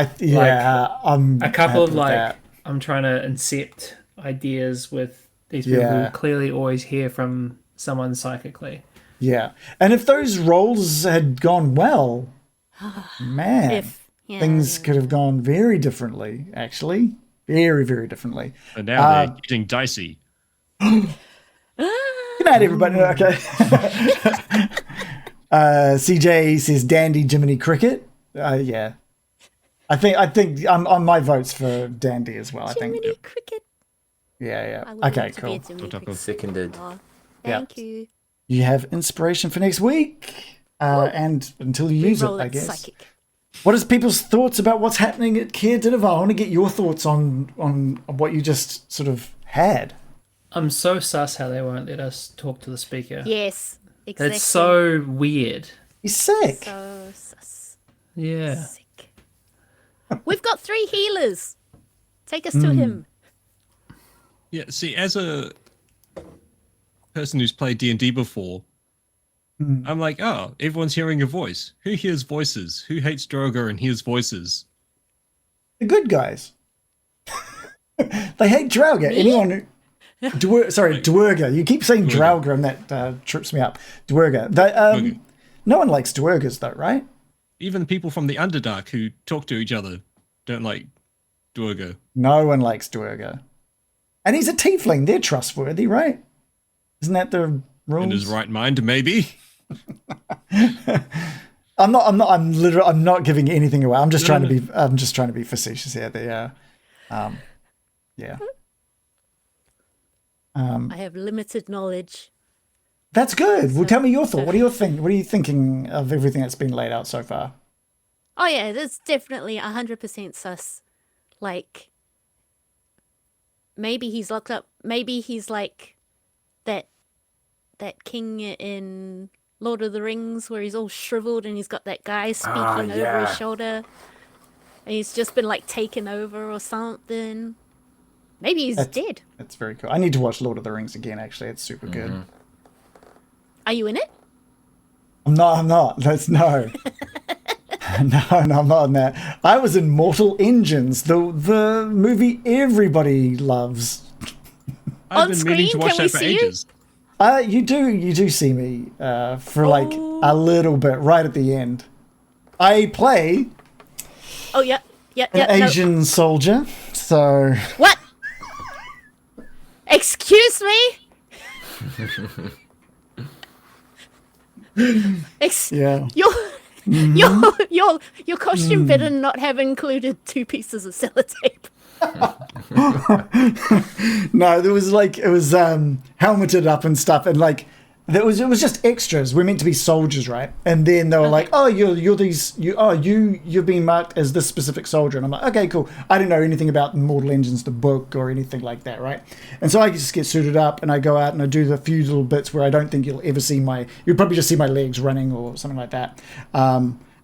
I'm A couple of happy with like that. I'm trying to incept ideas with these people Yeah. who clearly always hear from someone psychically. Yeah. And if those rolls had gone well, man, things could have gone very differently, actually. Very, very differently. And now they're getting dicey. Good night, everybody. Okay. CJ says Dandy Jiminy Cricket. Yeah. I think I'm on my votes for Dandy as well. I think. Jiminy Cricket. Yeah, I yeah. would Okay, love to be a cool. Jiminy Cricket. Seconded. Aw, Yeah. Thank you. You have inspiration for next week, and until you use it, Reroll I that guess. psychic. What is people's thoughts about what's happening at Caer Diva? I want to get your thoughts on what you just sort of had. I'm so sus how they won't let us talk to the speaker. Yes, exactly. That's so weird. He's sick. So sus. Yeah. Sick. We've got 3 healers. Take us to him. Yeah, see, as a person who's played D&D before, I'm like, oh, everyone's hearing a voice. Who hears voices? Who hates Duergar and hears voices? The good guys. They hate Draugr. Anyone who... Duergar. You keep saying Draugr and that trips me up. Duergar. Duergar. No one likes Duergars though, right? Even the people from the Underdark who talk to each other don't like Duergar. No one likes Duergar. And he's a tiefling. They're trustworthy, right? Isn't that the rules? In his right mind, maybe. I'm not giving anything away. I'm just trying to be facetious here. Yeah. I have limited knowledge. That's good. Well, tell me your thought. What are you thinking of everything that's been laid out so far? Oh yeah, that's definitely 100% sus. Like, maybe he's locked up. Maybe he's like that king in Lord of the Rings where he's all shriveled and he's got that guy speaking over yeah. his shoulder. And he's just been like taken over or something. Maybe he's dead. That's very cool. I need to watch Lord of the Rings again, actually. It's super good. Are you in it? I'm not. That's no. No, I'm not in that. I was in Mortal Engines, the movie everybody loves. I've On been meaning to screen, watch can we that for see you? ages. You do see me for like a little bit right at the end. I play Oh yeah. an No. Asian soldier, so What? Excuse me? yeah. Your costume better not have included 2 pieces of sellotape. No, there was like it was helmeted up and stuff, and like it was just extras. We're meant to be soldiers, right? And then they were like, "Oh, you've been marked as this specific soldier," and I'm like, "Okay, cool." I didn't know anything about Mortal Engines, the book, or anything like that, right? And so I just get suited up and I go out and I do the few little bits where I don't think you'll ever see you'll probably just see my legs running or something like that.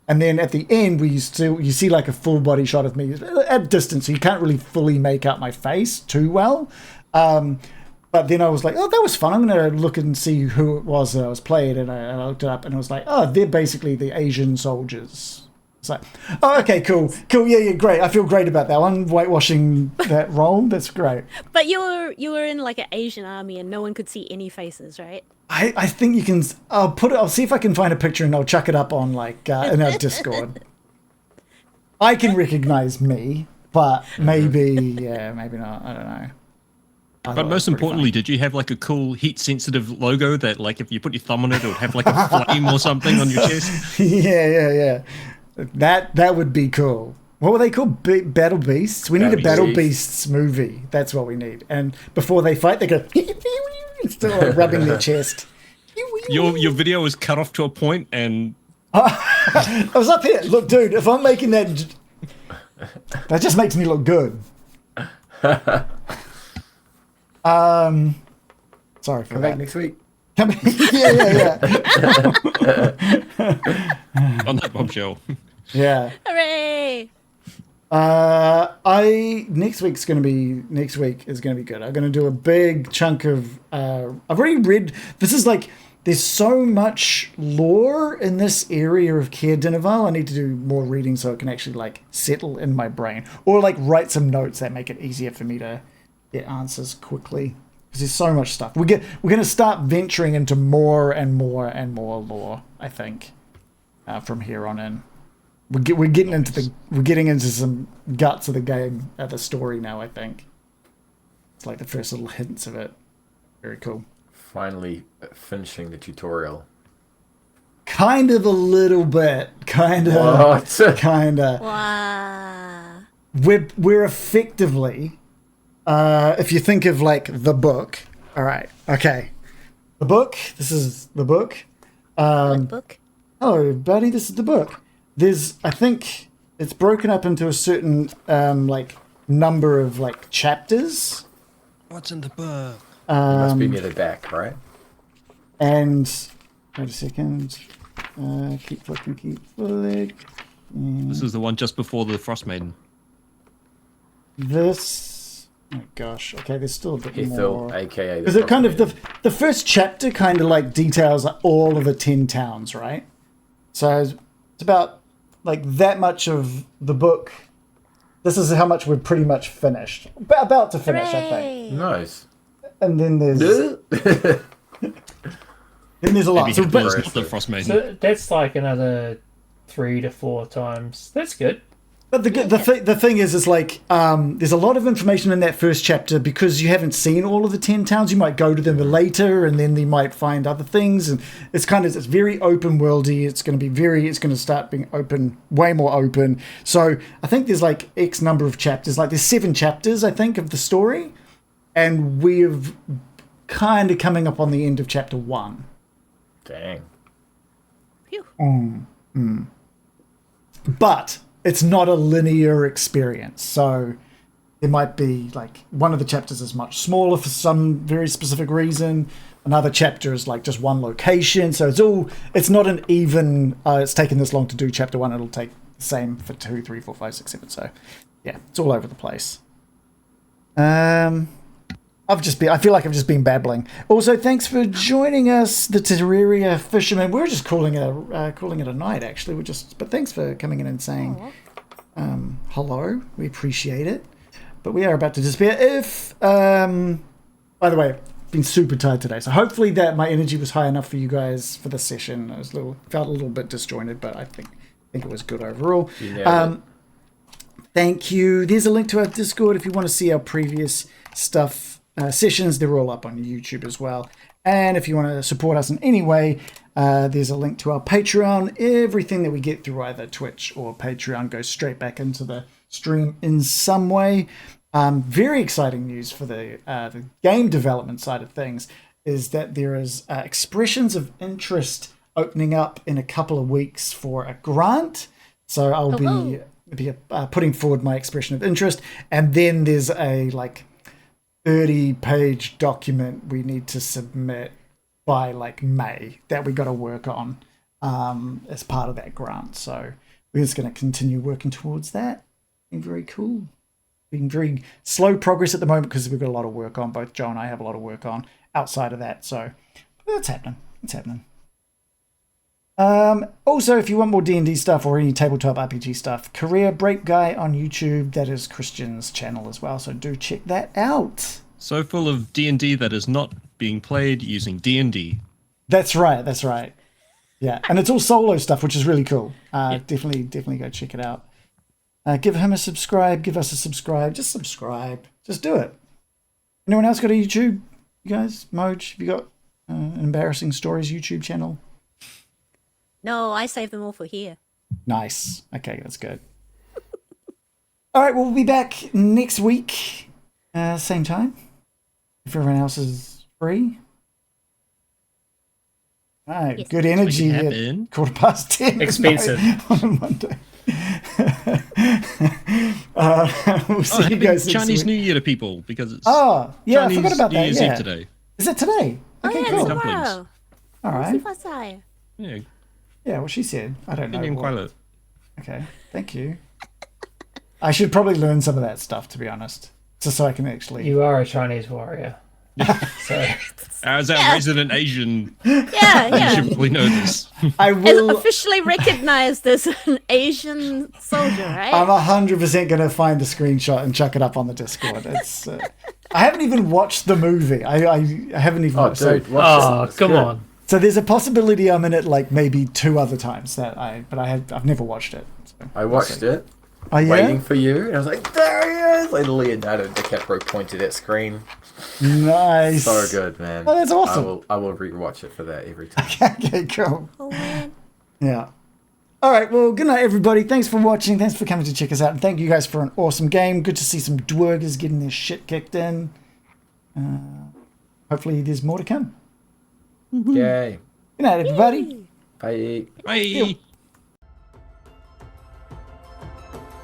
And then at the end, you see like a full body shot of me at distance, so you can't really fully make out my face too well. But then I was like, oh, that was fun. I'm going to look and see who it was that I was playing. And I looked it up and I was like, oh, they're basically the Asian soldiers. It's like, oh, okay, cool. Yeah, great. I feel great about that one. Whitewashing that role. That's great. But you were in like an Asian army and no one could see any faces, right? I think you can. I'll see if I can find a picture and I'll chuck it up on like in our Discord. I can recognize me, but maybe not. I don't know. I thought But that most was pretty importantly, funny. did you have like a cool heat-sensitive logo that, like, if you put your thumb on it, it would have like a flame or something on your chest? Yeah. That would be cool. What were they called? Battle Beasts? We need a Battle Beasts movie. That's what we need. And before they fight, they go still rubbing their chest. Your video was cut off to a point, and I was up here. Look, dude, if I'm making that just makes me look good. Sorry for Come that. back next week. Yeah. on that bombshell. Yeah. Hooray! Next week is gonna be good. I'm gonna do a big chunk of I've already read. This is like, there's so much lore in this area of Caer Dineval. I need to do more reading so it can actually like settle in my brain, or like write some notes that make it easier for me to get answers quickly, because there's so much stuff. We're gonna start venturing into more and more and more lore, I think, from here on in. We're getting into some guts of the game, the story now. I think it's like the first little hints of it. Very cool. Finally finishing the tutorial. Kind of a little bit. Kind of. Wow. We're effectively, if you think of like the book. All right. Okay. The book. This is the book. What book? Hello, buddy. This is the book. I think it's broken up into a certain like number of like chapters. What's in the book? You must be near the back, right? And wait a second. Keep flicking. This is the one just before the Frostmaiden. This. Oh gosh. Okay, there's still a bit Hethel, more. aka. Because it kind of the first chapter kind of like details all of the 10 towns, right? So it's about like that much of the book. This is how much we're pretty much finished. About to finish, I think. Hooray! Nice. And then there's a lot. Maybe So, Hethel is not the Frostmaiden. So that's like another 3 to 4 times. That's good. but the thing is like there's a lot of information in that first chapter, because you haven't seen all of the 10 towns. You might go to them later, and then you might find other things, and it's very open worldy. It's going to start being open, way more open. So I think there's like X number of chapters. Like there's 7 chapters, I think, of the story, and we've kind of coming up on the end of chapter 1. Dang. Phew. But it's not a linear experience. So there might be like one of the chapters is much smaller for some very specific reason. Another chapter is like just one location. So it's not an even, it's taken this long to do chapter 1. It'll take the same for 2, 3, 4, 5, 6, 7. So yeah, it's all over the place. I feel like I've just been babbling. Also, thanks for joining us, the Terraria Fishermen. We're just calling it a night, actually. But thanks for coming in and saying hello. We appreciate it. But we are about to disappear. By the way, I've been super tired today, so hopefully that my energy was high enough for you guys for the session. I felt a little bit disjointed, but I think it was good overall. Thank you. There's a link to our Discord if you want to see our previous stuff. Sessions, they're all up on YouTube as well. And if you want to support us in any way, there's a link to our Patreon. Everything that we get through either Twitch or Patreon goes straight back into the stream in some way. Very exciting news for the game development side of things is that there is expressions of interest opening up in a couple of weeks for a grant. So I'll be putting forward my expression of interest, and then there's a 30-page document we need to submit by May that we got to work on as part of that grant. So we're just going to continue working towards that. Being very cool. Being very slow progress at the moment because we've got a lot of work on. Both Joe and I have a lot of work on outside of that. So that's happening. It's happening. Also, if you want more D&D stuff or any tabletop RPG stuff, Career Break Guy on YouTube, that is Christian's channel as well, so do check that out. So full of D&D that is not being played using D&D. That's right. Yeah, and it's all solo stuff, which is really cool. Definitely go check it out. Give him a subscribe, give us a subscribe, just subscribe. Just do it. Anyone else got a YouTube? You guys, Moj, have you got an embarrassing stories YouTube channel? No, I save them all for here. Nice. Okay, that's good. All right, we'll be back next week, same time. If everyone else is free. All right, Yes. good energy at happen. 10:15 Expensive. on a Monday. We'll see you Happy guys next Chinese week. New Year to people because it's Oh, yeah, Chinese I forgot about New that. Year's Yeah. Eve today. Is it today? Oh, Okay, yeah, cool. it's Dumplings. tomorrow. All right. Sifasai. Yeah, Yeah, what she said. I don't know. Indian what- Qualit. Okay, thank you. I should probably learn some of that stuff, to be honest, just so I can actually. You are a Chinese warrior. So As our resident Asian, Yeah, you yeah. should probably know this. I As will. officially recognized as an Asian soldier, right? I'm 100% going to find a screenshot and chuck it up on the Discord. It's. I haven't even watched the movie. I haven't even. Oh, watched, so, dude, watch oh, this. It's come good. on. so there's a possibility I'm in it like maybe 2 other times I've never watched it. So. I watched it, Oh yeah. waiting for you, and I was like, there he is! Like Leonardo DiCaprio pointed at screen. Nice. So good, man. Oh, that's awesome. I will rewatch it for that every time. Okay, cool. Oh, man. Yeah. All right. Well, good night, everybody. Thanks for watching. Thanks for coming to check us out. And thank you guys for an awesome game. Good to see some Duergars getting their shit kicked in. Hopefully there's more to come. Yay. Good night, everybody. Bye. Bye.